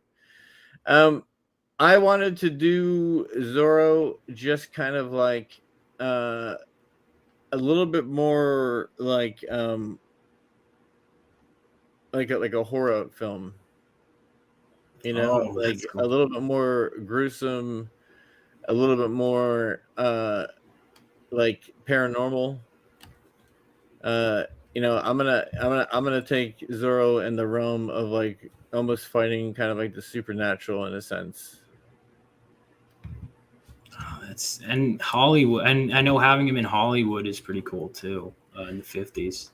S2: I wanted to do Zorro just kind of like a little bit more like a horror film, you know,
S1: Oh,
S2: like
S1: that's
S2: a
S1: cool.
S2: little bit more gruesome, a little bit more like paranormal. uh I'm gonna take Zorro in the realm of like almost fighting kind of like the supernatural in a sense.
S1: Oh, and Hollywood, and I know having him in Hollywood is pretty cool too. In the 50s,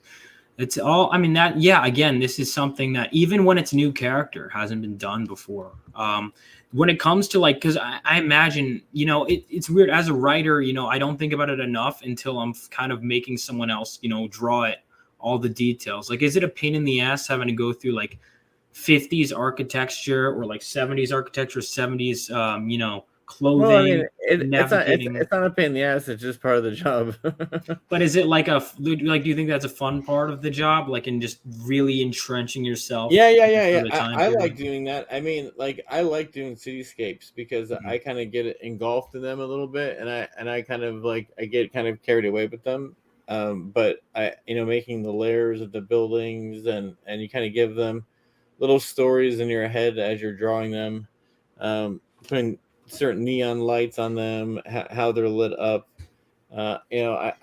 S1: it's all. I mean that. Yeah, again, this is something that even when it's new character hasn't been done before. When it comes to like, because I imagine it's weird as a writer. I don't think about it enough until I'm kind of making someone else draw it all the details. Like, is it a pain in the ass having to go through like 50s architecture or like 70s architecture, 70s
S2: Well, I mean,
S1: clothing, navigating.
S2: it's not a pain in the ass. It's just part of the job.
S1: But is it like do you think that's a fun part of the job, like in just really entrenching yourself for
S2: Yeah.
S1: the time
S2: I like
S1: period?
S2: doing that. I mean, like I like doing cityscapes because
S1: Mhm.
S2: I kind of get engulfed in them a little bit, and I kind of like I get kind of carried away with them. But making the layers of the buildings and you kind of give them little stories in your head as you're drawing them, putting certain neon lights on them, how they're lit up. I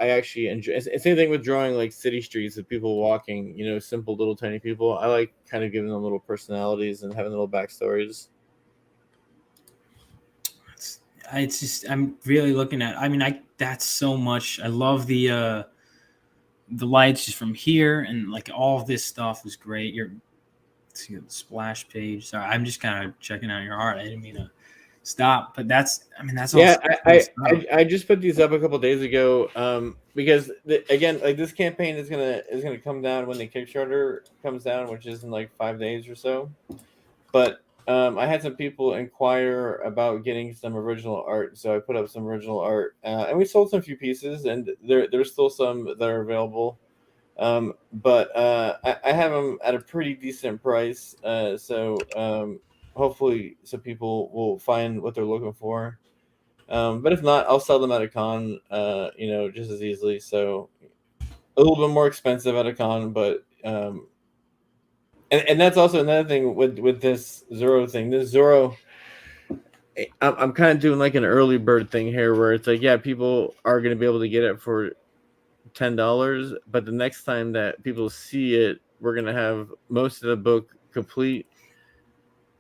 S2: actually enjoy. It's same thing with drawing like city streets of people walking. Simple little tiny people. I like kind of giving them little personalities and having little backstories.
S1: It's just I'm really looking at. I mean, that's so much. I love the lights just from here, and like all of this stuff is great. See the splash page. Sorry, I'm just kind of checking out your art. I didn't mean to stop, but that's all
S2: Yeah,
S1: such cool stuff.
S2: I just put these up a couple days ago. Because again, like this campaign is gonna come down when the Kickstarter comes down, which is in like 5 days or so. But I had some people inquire about getting some original art, so I put up some original art, and we sold some few pieces, and there's still some that are available. But I have them at a pretty decent price, so hopefully some people will find what they're looking for. But if not, I'll sell them at a con, just as easily. So a little bit more expensive at a con, but and that's also another thing with this Zorro thing. This Zorro, I'm kind of doing like an early bird thing here, where it's like, yeah, people are going to be able to get it for $10, but the next time that people see it, we're going to have most of the book complete.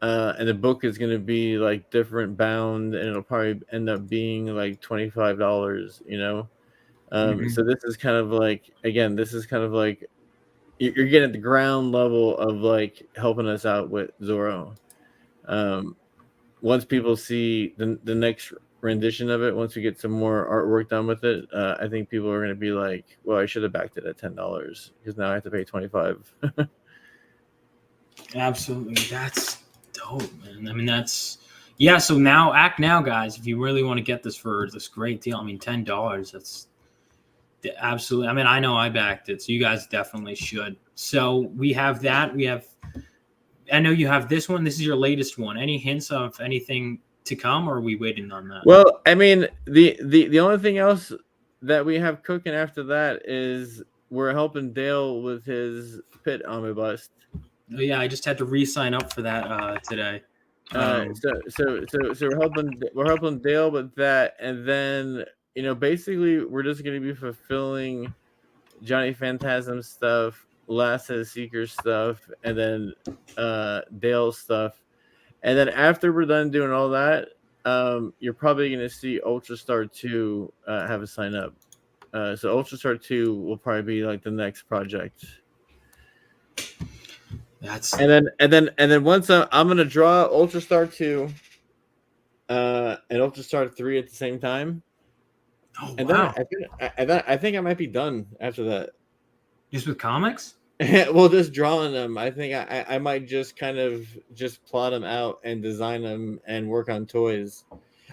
S2: And the book is going to be like different bound, and it'll probably end up being like $25.
S1: Mhm.
S2: So this is kind of like, again, this is kind of like you're getting at the ground level of like helping us out with Zorro. once people see the next rendition of it, once we get some more artwork done with it, I think people are going to be like, well, I should have backed it at $10 because now I have to pay $25.
S1: Absolutely. That's dope, man. I mean, yeah. So now, act now, guys. If you really want to get this for this great deal, I mean, $10. That's absolutely. I mean, I know I backed it, so you guys definitely should. So we have that. I know you have this one. This is your latest one. Any hints of anything to come, or are we waiting on that?
S2: Well, I mean, the only thing else that we have cooking after that is we're helping Dale with his pit omnibus.
S1: Oh, yeah, I just had to re-sign up for that today.
S2: So we're helping Dale with that, and then basically we're just going to be fulfilling Johnny Phantasm stuff, Last of the Seekers stuff, and then Dale's stuff, and then after we're done doing all that, you're probably going to see Ultrastar 2 have a sign up. So Ultrastar 2 will probably be like the next project. And then once I'm gonna draw Ultrastar 2 and Ultrastar 3 at the same time.
S1: Oh,
S2: and
S1: wow.
S2: then I think I might be done after that.
S1: Just with comics?
S2: Well, just drawing them. I think I might just kind of just plot them out and design them and work on toys.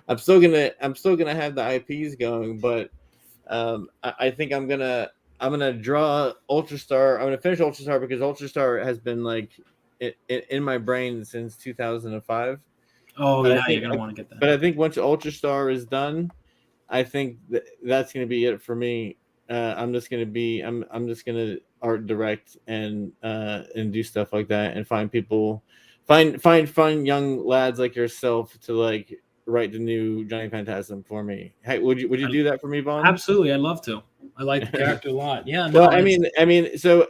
S2: I'm still gonna have the IPs going, but I think I'm gonna draw Ultrastar. I'm gonna finish Ultrastar because Ultrastar has been like in my brain since 2005.
S1: Oh, yeah, you're gonna want to get that.
S2: But I think once Ultrastar is done, I think that's gonna be it for me. I'm just gonna art direct and do stuff like that and find fun young lads like yourself to like write the new Johnny Phantasm for me. Hey, would you do that for me, Vaughn?
S1: Absolutely, I'd love to. I like the character a lot. Yeah.
S2: No, well, I mean, so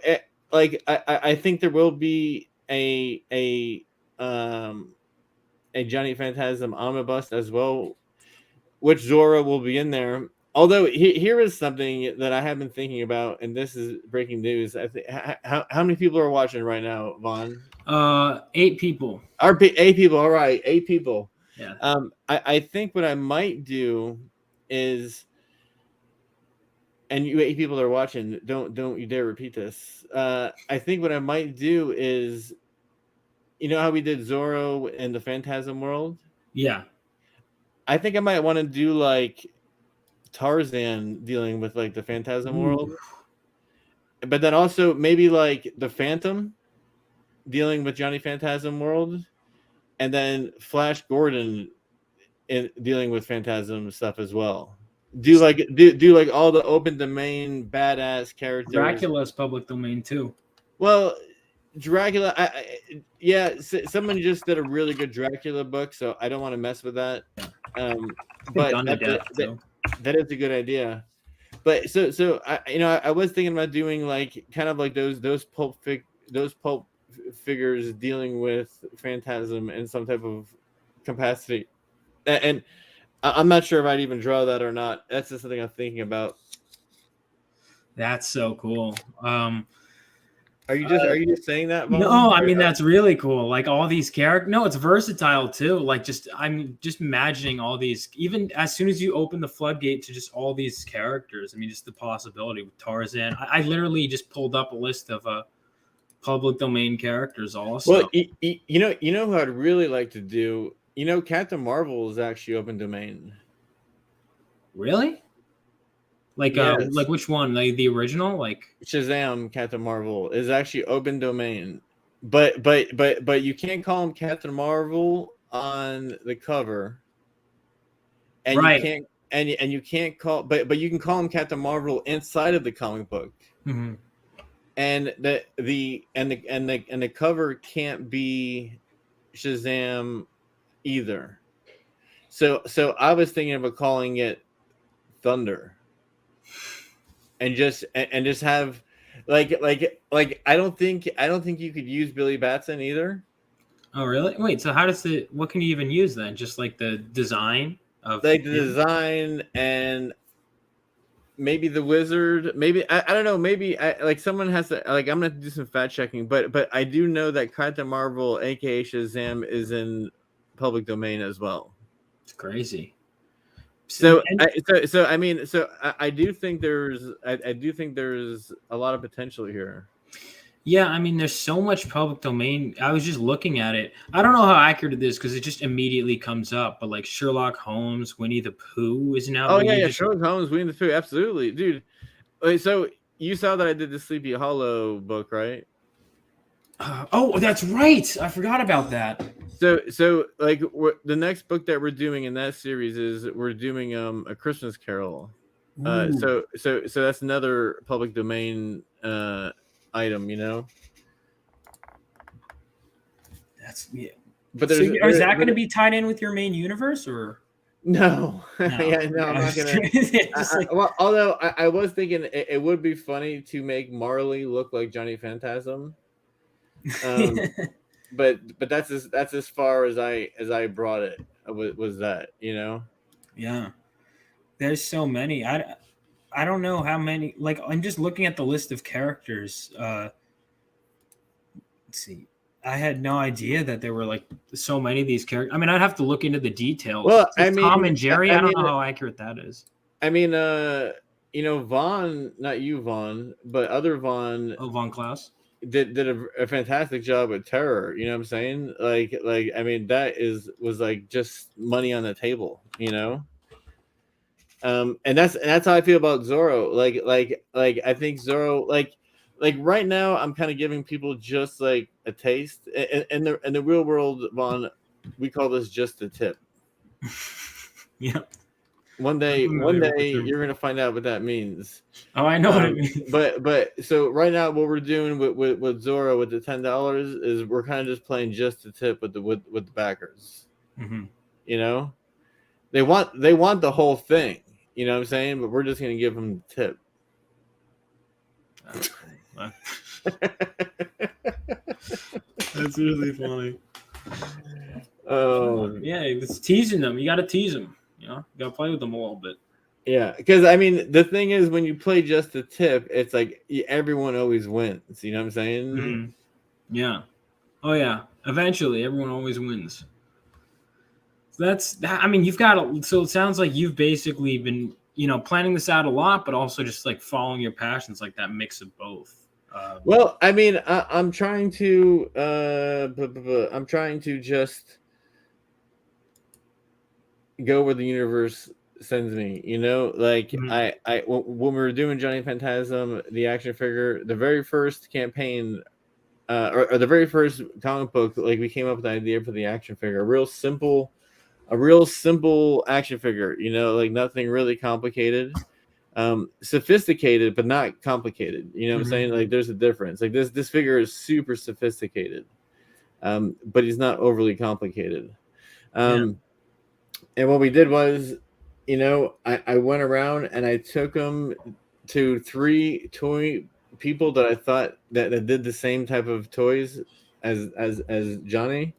S2: like I think there will be a Johnny Phantasm omnibus as well, which Zora will be in there. Although here is something that I have been thinking about, and this is breaking news. I think how many people are watching right now, Vaughn?
S1: 8 people.
S2: 8 people. All right, 8 people.
S1: Yeah.
S2: I think what I might do is, and you 8 people that are watching, don't you dare repeat this. I think what I might do is, how we did Zorro in the Phantasm world?
S1: Yeah.
S2: I think I might want to do like Tarzan dealing with like the Phantasm world, but then also maybe like the Phantom dealing with Johnny Phantasm world, and then Flash Gordon dealing with Phantasm stuff as well. Do like all the open domain badass characters.
S1: Dracula's public domain too.
S2: Well, Dracula, someone just did a really good Dracula book, so I don't want to mess with that. But that is a good idea. But so I was thinking about doing like kind of like those pulp figures dealing with Phantasm in some type of capacity, and I'm not sure if I'd even draw that or not. That's just something I'm thinking about.
S1: That's so cool.
S2: Are you just saying that, Vaughn?
S1: No, I mean that's really cool. Like all these characters. No, it's versatile too. Like I'm just imagining all these. Even as soon as you open the floodgate to just all these characters. I mean, just the possibility with Tarzan. I literally just pulled up a list of public domain characters. Also,
S2: well, you know who I'd really like to do. Captain Marvel is actually open domain.
S1: Really? Like
S2: yes.
S1: Like which one? Like the original? Like
S2: Shazam Captain Marvel is actually open domain. But you can't call him Captain Marvel on the cover. And
S1: right.
S2: you can't and you can't call but you can call him Captain Marvel inside of the comic book.
S1: Mm-hmm.
S2: And the cover can't be Shazam either. So I was thinking about calling it Thunder. And just have like I don't think you could use Billy Batson either.
S1: Oh really? Wait, so what can you even use then? Just like the design of
S2: like the design and maybe the wizard, maybe I don't know, maybe like someone has to like I'm gonna have to do some fact checking, but I do know that Captain Marvel aka Shazam is in public domain as well.
S1: It's crazy.
S2: So
S1: And-
S2: I do think there's a lot of potential here.
S1: yeah, I mean, there's so much public domain. I was just looking at it. I don't know how accurate it is because it just immediately comes up. But like Sherlock Holmes, Winnie the Pooh is now.
S2: Oh yeah, Sherlock Holmes, Winnie the Pooh, absolutely, dude. Wait, so you saw that I did the Sleepy Hollow book, right?
S1: Oh, that's right. I forgot about that.
S2: So like the next book that we're doing in that series is we're doing A Christmas Carol. So that's another public domain item, you know.
S1: That's yeah.
S2: But
S1: is that going to be tied in with your main universe or?
S2: No,
S1: No.
S2: yeah, no, I'm not gonna. Well, although I was thinking it would be funny to make Marley look like Johnny Phantasm. But that's as far as I brought it. Was that, you know?
S1: Yeah, there's so many. I don't know how many. Like I'm just looking at the list of characters. Let's see. I had no idea that there were like so many of these characters. I mean, I'd have to look into the details.
S2: Well,
S1: I
S2: mean,
S1: Tom and Jerry. I don't
S2: mean,
S1: know how accurate that is.
S2: I mean, you know, Vaughn, not you, Vaughn, but other Vaughn.
S1: Oh, Von Klaus
S2: did a fantastic job with Terror. You know what I'm saying? Like I mean, was like just money on the table. You know. And that's how I feel about Zorro. Like I think Zorro like right now I'm kind of giving people just like a taste. In the real world, Vaughn, we call this just a tip.
S1: Yeah.
S2: One day you're gonna find out what that means.
S1: Oh, I know what it means.
S2: But so right now what we're doing with Zorro with the $10 is we're kind of just playing just a tip with the backers.
S1: Mm-hmm.
S2: You know, they want the whole thing. You know what I'm saying? But we're just gonna give them the tip.
S1: That's really funny.
S2: Oh
S1: yeah, it's teasing them. You got to tease them. You know, you got to play with them a little bit.
S2: Yeah, because I mean, the thing is, when you play just a tip, it's like everyone always wins. You know what I'm saying?
S1: Mm-hmm. Yeah. Oh yeah. Eventually, everyone always wins. I mean, you've got. So it sounds like you've basically been, planning this out a lot, but also just like following your passions, like that mix of both.
S2: Well, I mean, I'm trying to. I'm trying to just go where the universe sends me. You know, like
S1: mm-hmm.
S2: When we were doing Johnny Phantasm, the action figure, the very first campaign, or the very first comic book, like we came up with the idea for the action figure, a real simple action figure. You know, like nothing really complicated. Sophisticated but not complicated. You know what I'm saying? Like there's a difference. Like this figure is super sophisticated, but he's not overly complicated. And what we did was, I went around and I took him to 3 toy people that I thought that did the same type of toys as Johnny,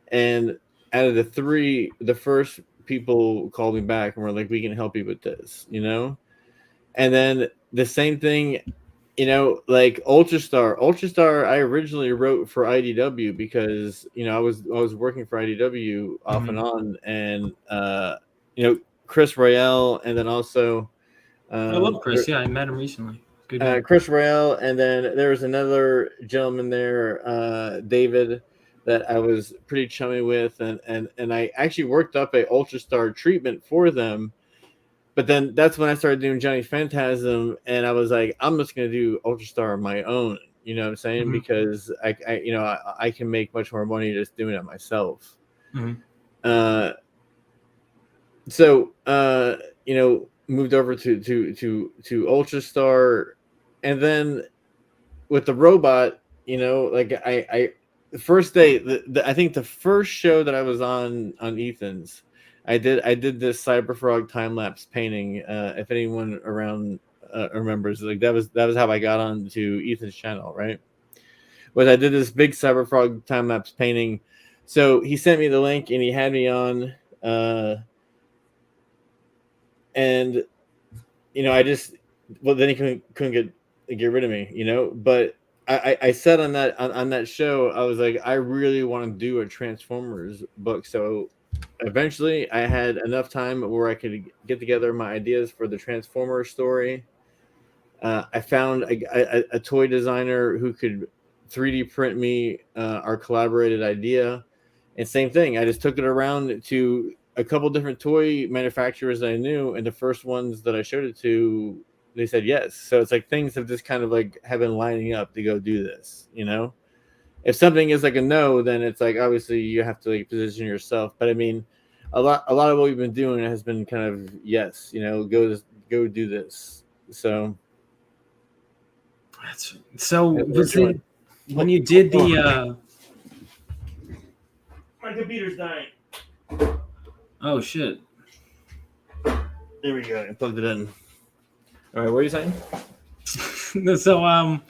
S2: and out of the 3, the first people called me back and were like, we can help you with this, and then the same thing, like Ultrastar I originally wrote for IDW because I was working for IDW off and on, and Chris Royale, and then also
S1: I love Chris. Yeah, I met him recently. Good
S2: Chris Royale, and then there was another gentleman there, David, that I was pretty chummy with, and I actually worked up a Ultrastar treatment for them. But then that's when I started doing Johnny Phantasm, and I was like, I'm just going to do Ultrastar on my own. You know what I'm saying? Mm-hmm. Because I can make much more money just doing it myself.
S1: Mm-hmm.
S2: So moved over to Ultrastar, and then with the robot, like I the first day, I think the first show that I was on Ethan's, I did this Cyberfrog time lapse painting. If anyone around remembers, like that was how I got on to Ethan's channel, right? Was I did this big Cyberfrog time lapse painting. So he sent me the link and he had me on, and I just then he couldn't get rid of me, but I said on that show, I was like, I really want to do a Transformers book. So eventually, I had enough time where I could get together my ideas for the Transformers story. I found a toy designer who could 3D print me our collaborated idea. And same thing, I just took it around to a couple different toy manufacturers I knew, and the first ones that I showed it to, they said yes. So it's like things have just kind of like have been lining up to go do this. If something is like a no, then it's like obviously you have to like position yourself. But I mean, a lot of what we've been doing has been kind of yes, go do this. So
S1: So
S2: that's what we're
S1: was it
S2: doing.
S1: when you did the?
S2: My computer's dying.
S1: Oh shit!
S2: There we go. I plugged it in. All right, what are you saying?
S1: So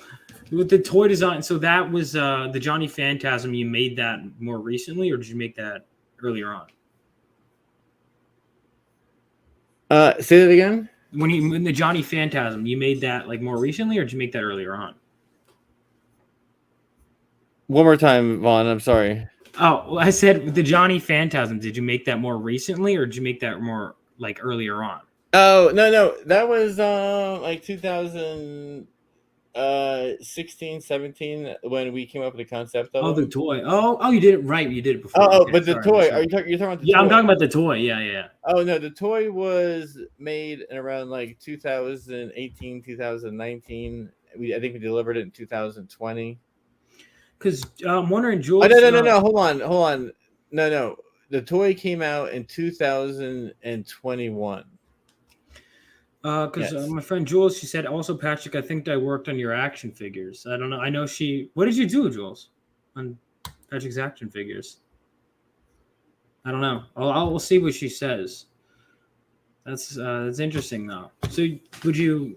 S1: with the toy design, so that was the Johnny Phantasm. You made that more recently, or did you make that earlier on?
S2: Say that again.
S1: When the Johnny Phantasm, you made that like more recently, or did you make that earlier on?
S2: One more time, Vaughn. I'm sorry.
S1: Oh, well, I said with the Johnny Phantasm, did you make that more recently, or did you make that more like earlier on?
S2: Oh no, that was like 2016, 17 when we came up with the concept of
S1: Oh, the
S2: them.
S1: toy. Oh, you did it right. You did it before.
S2: Oh,
S1: Okay,
S2: but the
S1: sorry,
S2: toy.
S1: sorry.
S2: You're talking about the
S1: Yeah,
S2: toy?
S1: I'm talking about the toy. Yeah.
S2: Oh no, the toy was made in around like 2018, 2019. I think we delivered it in 2020.
S1: Because I'm wondering,
S2: Oh
S1: Jules.
S2: no. Hold on. No. The toy came out in 2021.
S1: Because
S2: Yes.
S1: my friend Jules, she said also, Patrick, I think I worked on your action figures. I don't know. I know she. What did you do, Jules, on Patrick's action figures? I don't know. We'll see what she says. That's interesting though. So would you?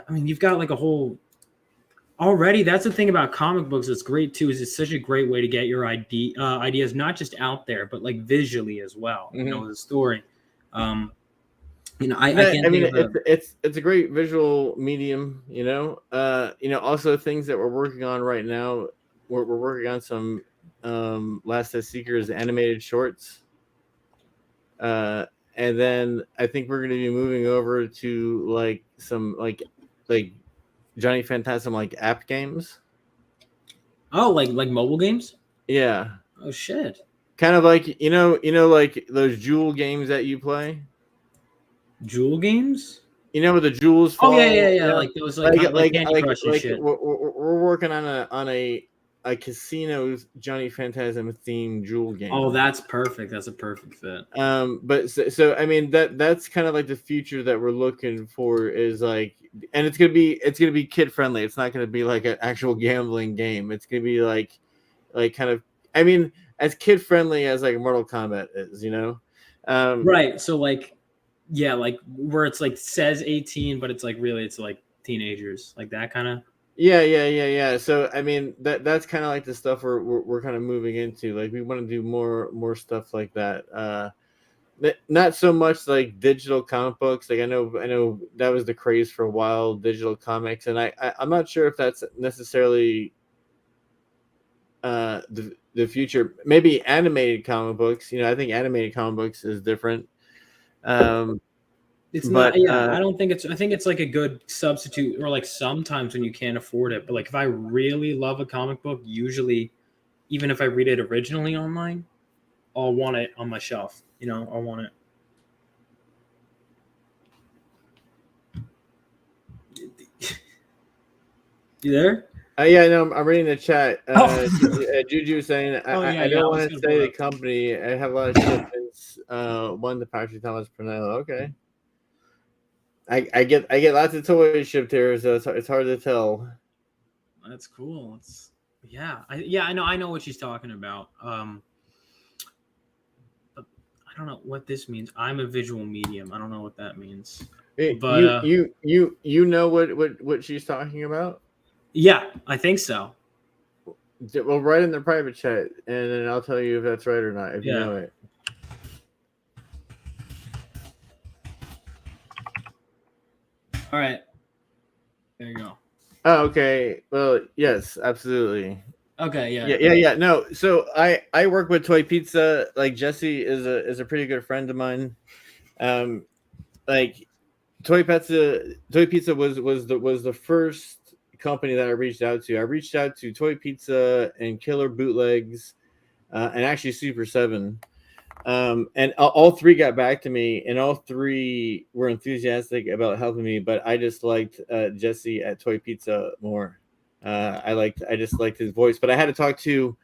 S1: I mean, you've got like a whole. Already, that's the thing about comic books that's great too. Is it's such a great way to get your ideas not just out there, but like visually as well.
S2: Mm-hmm.
S1: The story. I
S2: I
S1: can't
S2: mean,
S1: think of
S2: it's a great visual medium. Also things that we're working on right now. We're working on some Last of Seekers animated shorts, and then I think we're going to be moving over to like some like Johnny Phantasm like app games.
S1: Oh, like mobile games?
S2: Yeah.
S1: Oh shit.
S2: Kind of like like those Jewel games that you play.
S1: Jewel games?
S2: With the jewels fall.
S1: Oh yeah. Like those like Candy Crush and shit.
S2: We're working on a casino Johnny Phantasm themed jewel game.
S1: Oh, that's perfect. That's a perfect fit.
S2: But so I mean that's kind of like the future that we're looking for is like, and it's gonna be kid friendly. It's not gonna be like an actual gambling game. It's gonna be like kind of, I mean, as kid friendly as like Mortal Kombat is,
S1: Right. So like, yeah, like where it's like says 18, but it's like really it's like teenagers, like that kind of.
S2: Yeah. So I mean that's kind of like the stuff we're kind of moving into. Like we want to do more stuff like that. Not so much like digital comic books. Like I know that was the craze for a while, digital comics, and I'm not sure if that's necessarily the future. Maybe animated comic books. I think animated comic books is different.
S1: It's
S2: But,
S1: not. Yeah, I don't think it's. I think it's like a good substitute, or like sometimes when you can't afford it. But like if I really love a comic book, usually, even if I read it originally online, I'll want it on my shelf. I'll want it. You there?
S2: Yeah, no, I'm reading the chat. Juju saying, I don't want to say the company. I have a lot of shipments. One to Patrick Thomas Parnell. Okay. I get lots of toys shipped here, so it's hard to tell.
S1: That's cool. I know what she's talking about. But I don't know what this means. I'm a visual medium. I don't know what that means. But
S2: you know what she's talking about?
S1: Yeah, I think so.
S2: Well, write in the private chat, and then I'll tell you if that's right or not. If you know it.
S1: All right. There you go.
S2: Oh, okay. Well, yes, absolutely.
S1: Okay, yeah.
S2: Yeah. No, so I work with Toy Pizza. Like Jesse is a pretty good friend of mine. Um, like Toy Pizza was the first company that I reached out to. I reached out to Toy Pizza and Killer Bootlegs, and actually Super Seven. And all three got back to me, and all three were enthusiastic about helping me. But I just liked Jesse at Toy Pizza more. I just liked his voice. But I had to talk to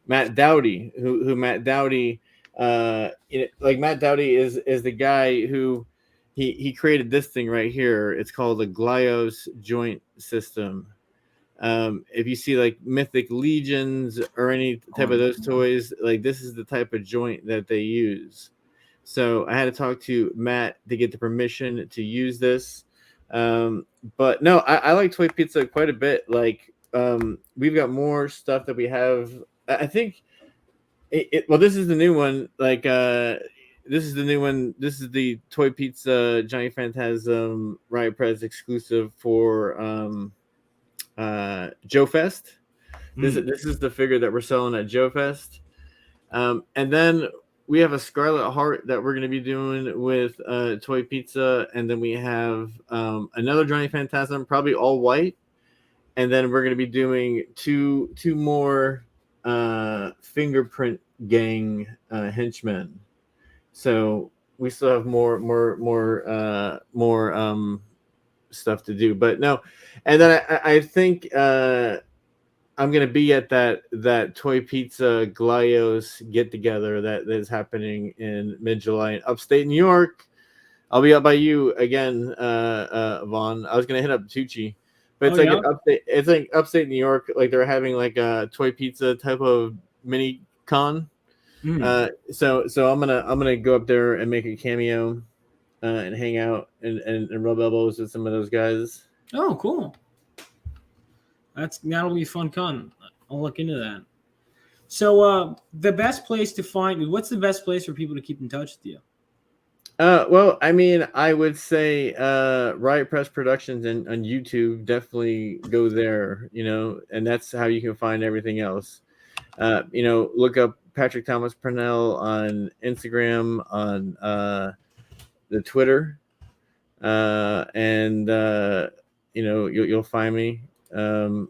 S2: Matt Dowdy, who Matt Dowdy, like Matt Dowdy is the guy who he created this thing right here. It's called the Glios joint system. If you see like Mythic Legions or any type of those toys, like this is the type of joint that they use. So I had to talk to Matt to get the permission to use this. But no, I like Toy Pizza quite a bit. Like we've got more stuff that we have. I think well, this is the new one. Like this is the new one. This is the Toy Pizza Johnny Phantasm Riot Press exclusive for Joe Fest. This is the figure that we're selling at Joe Fest. And then we have a Scarlet Heart that we're going to be doing with Toy Pizza, and then we have another Johnny Phantasm, probably all white, and then we're going to be doing two more Fingerprint Gang henchmen. So we still have more stuff to do, but no. And then I think I'm gonna be at that Toy Pizza Glios get together that is happening in mid-July in upstate New York. I'll be up by you again, Vaughn. I was gonna hit up Tucci, but it's it's like upstate New York. Like they're having like a Toy Pizza type of mini con. So I'm gonna go up there and make a cameo, and hang out and rub elbows with some of those guys.
S1: Oh, cool. That'll be fun con. I'll look into that. So the best place to find what's the best place for people to keep in touch with you?
S2: Well, I mean, I would say Riot Press Productions on YouTube. Definitely go there, and that's how you can find everything else. Look up Patrick Thomas Parnell on Instagram, on the Twitter, and you'll find me. And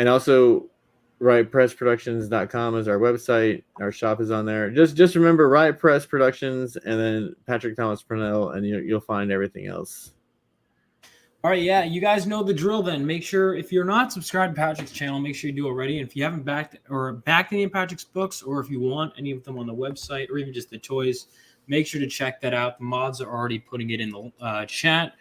S2: also riotpressproductions.com is our website. Our shop is on there. Just remember Riot Press Productions and then Patrick Thomas Parnell, and you'll find everything else.
S1: All right, yeah, you guys know the drill then. Make sure, if you're not subscribed to Patrick's channel, make sure you do already. And if you haven't backed any of Patrick's books, or if you want any of them on the website, or even just the toys, make sure to check that out. The mods are already putting it in the chat.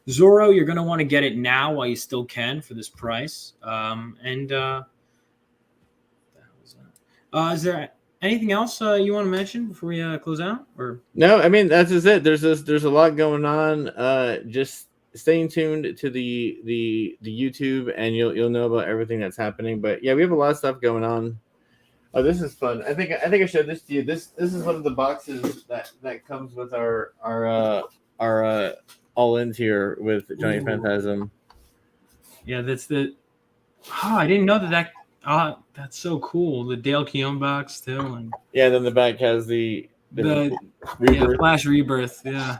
S1: Zorro, you're going to want to get it now while you still can for this price. Is there anything else you want to mention before we close out? Or
S2: no, I mean that's just it. There's a lot going on. Just staying tuned to the YouTube, and you'll know about everything that's happening. But yeah, we have a lot of stuff going on. Oh, this is fun. I think I showed this to you. This is one of the boxes that comes with our all ins here with Johnny Phantasm.
S1: Yeah, that's the. Oh, I didn't know that. That's so cool. The Dale Keown box too, and
S2: then the back has the
S1: Rebirth. Flash Rebirth. Yeah.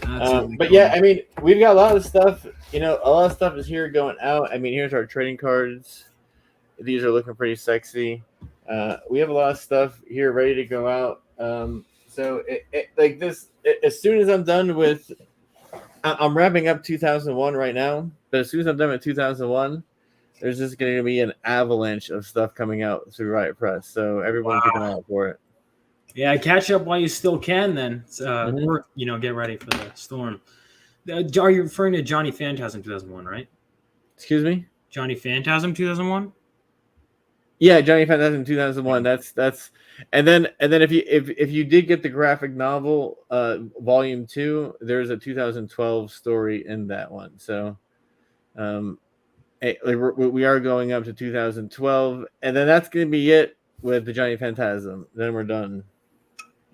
S2: Really but cool. Yeah, I mean, we've got a lot of stuff. A lot of stuff is here going out. I mean, here's our trading cards. These are looking pretty sexy. We have a lot of stuff here ready to go out. So like this, as soon as I'm done with, I'm wrapping up 2001 right now. But as soon as I'm done with 2001, there's just going to be an avalanche of stuff coming out through Riot Press. So everyone keep an eye out for it.
S1: Yeah, catch up while you still can. Then get ready for the storm. Are you referring to Johnny Phantasm 2001, right?
S2: Excuse me,
S1: Johnny Phantasm 2001.
S2: Yeah, Johnny Phantasm 2001. That's and then if you did get the graphic novel volume 2, there's a 2012 story in that one. So we are going up to 2012, and then that's going to be it with the Johnny Phantasm. Then we're done.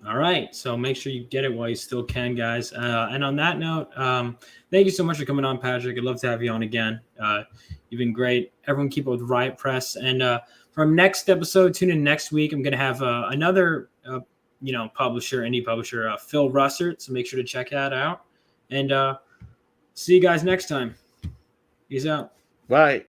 S1: All right. So make sure you get it while you still can, guys. And on that note, thank you so much for coming on, Patrick. I'd love to have you on again. You've been great. Everyone keep up with Riot Press. And from next episode, tune in next week. I'm going to have another, publisher, indie publisher, Phil Russert. So make sure to check that out. And see you guys next time. Peace out.
S2: Bye.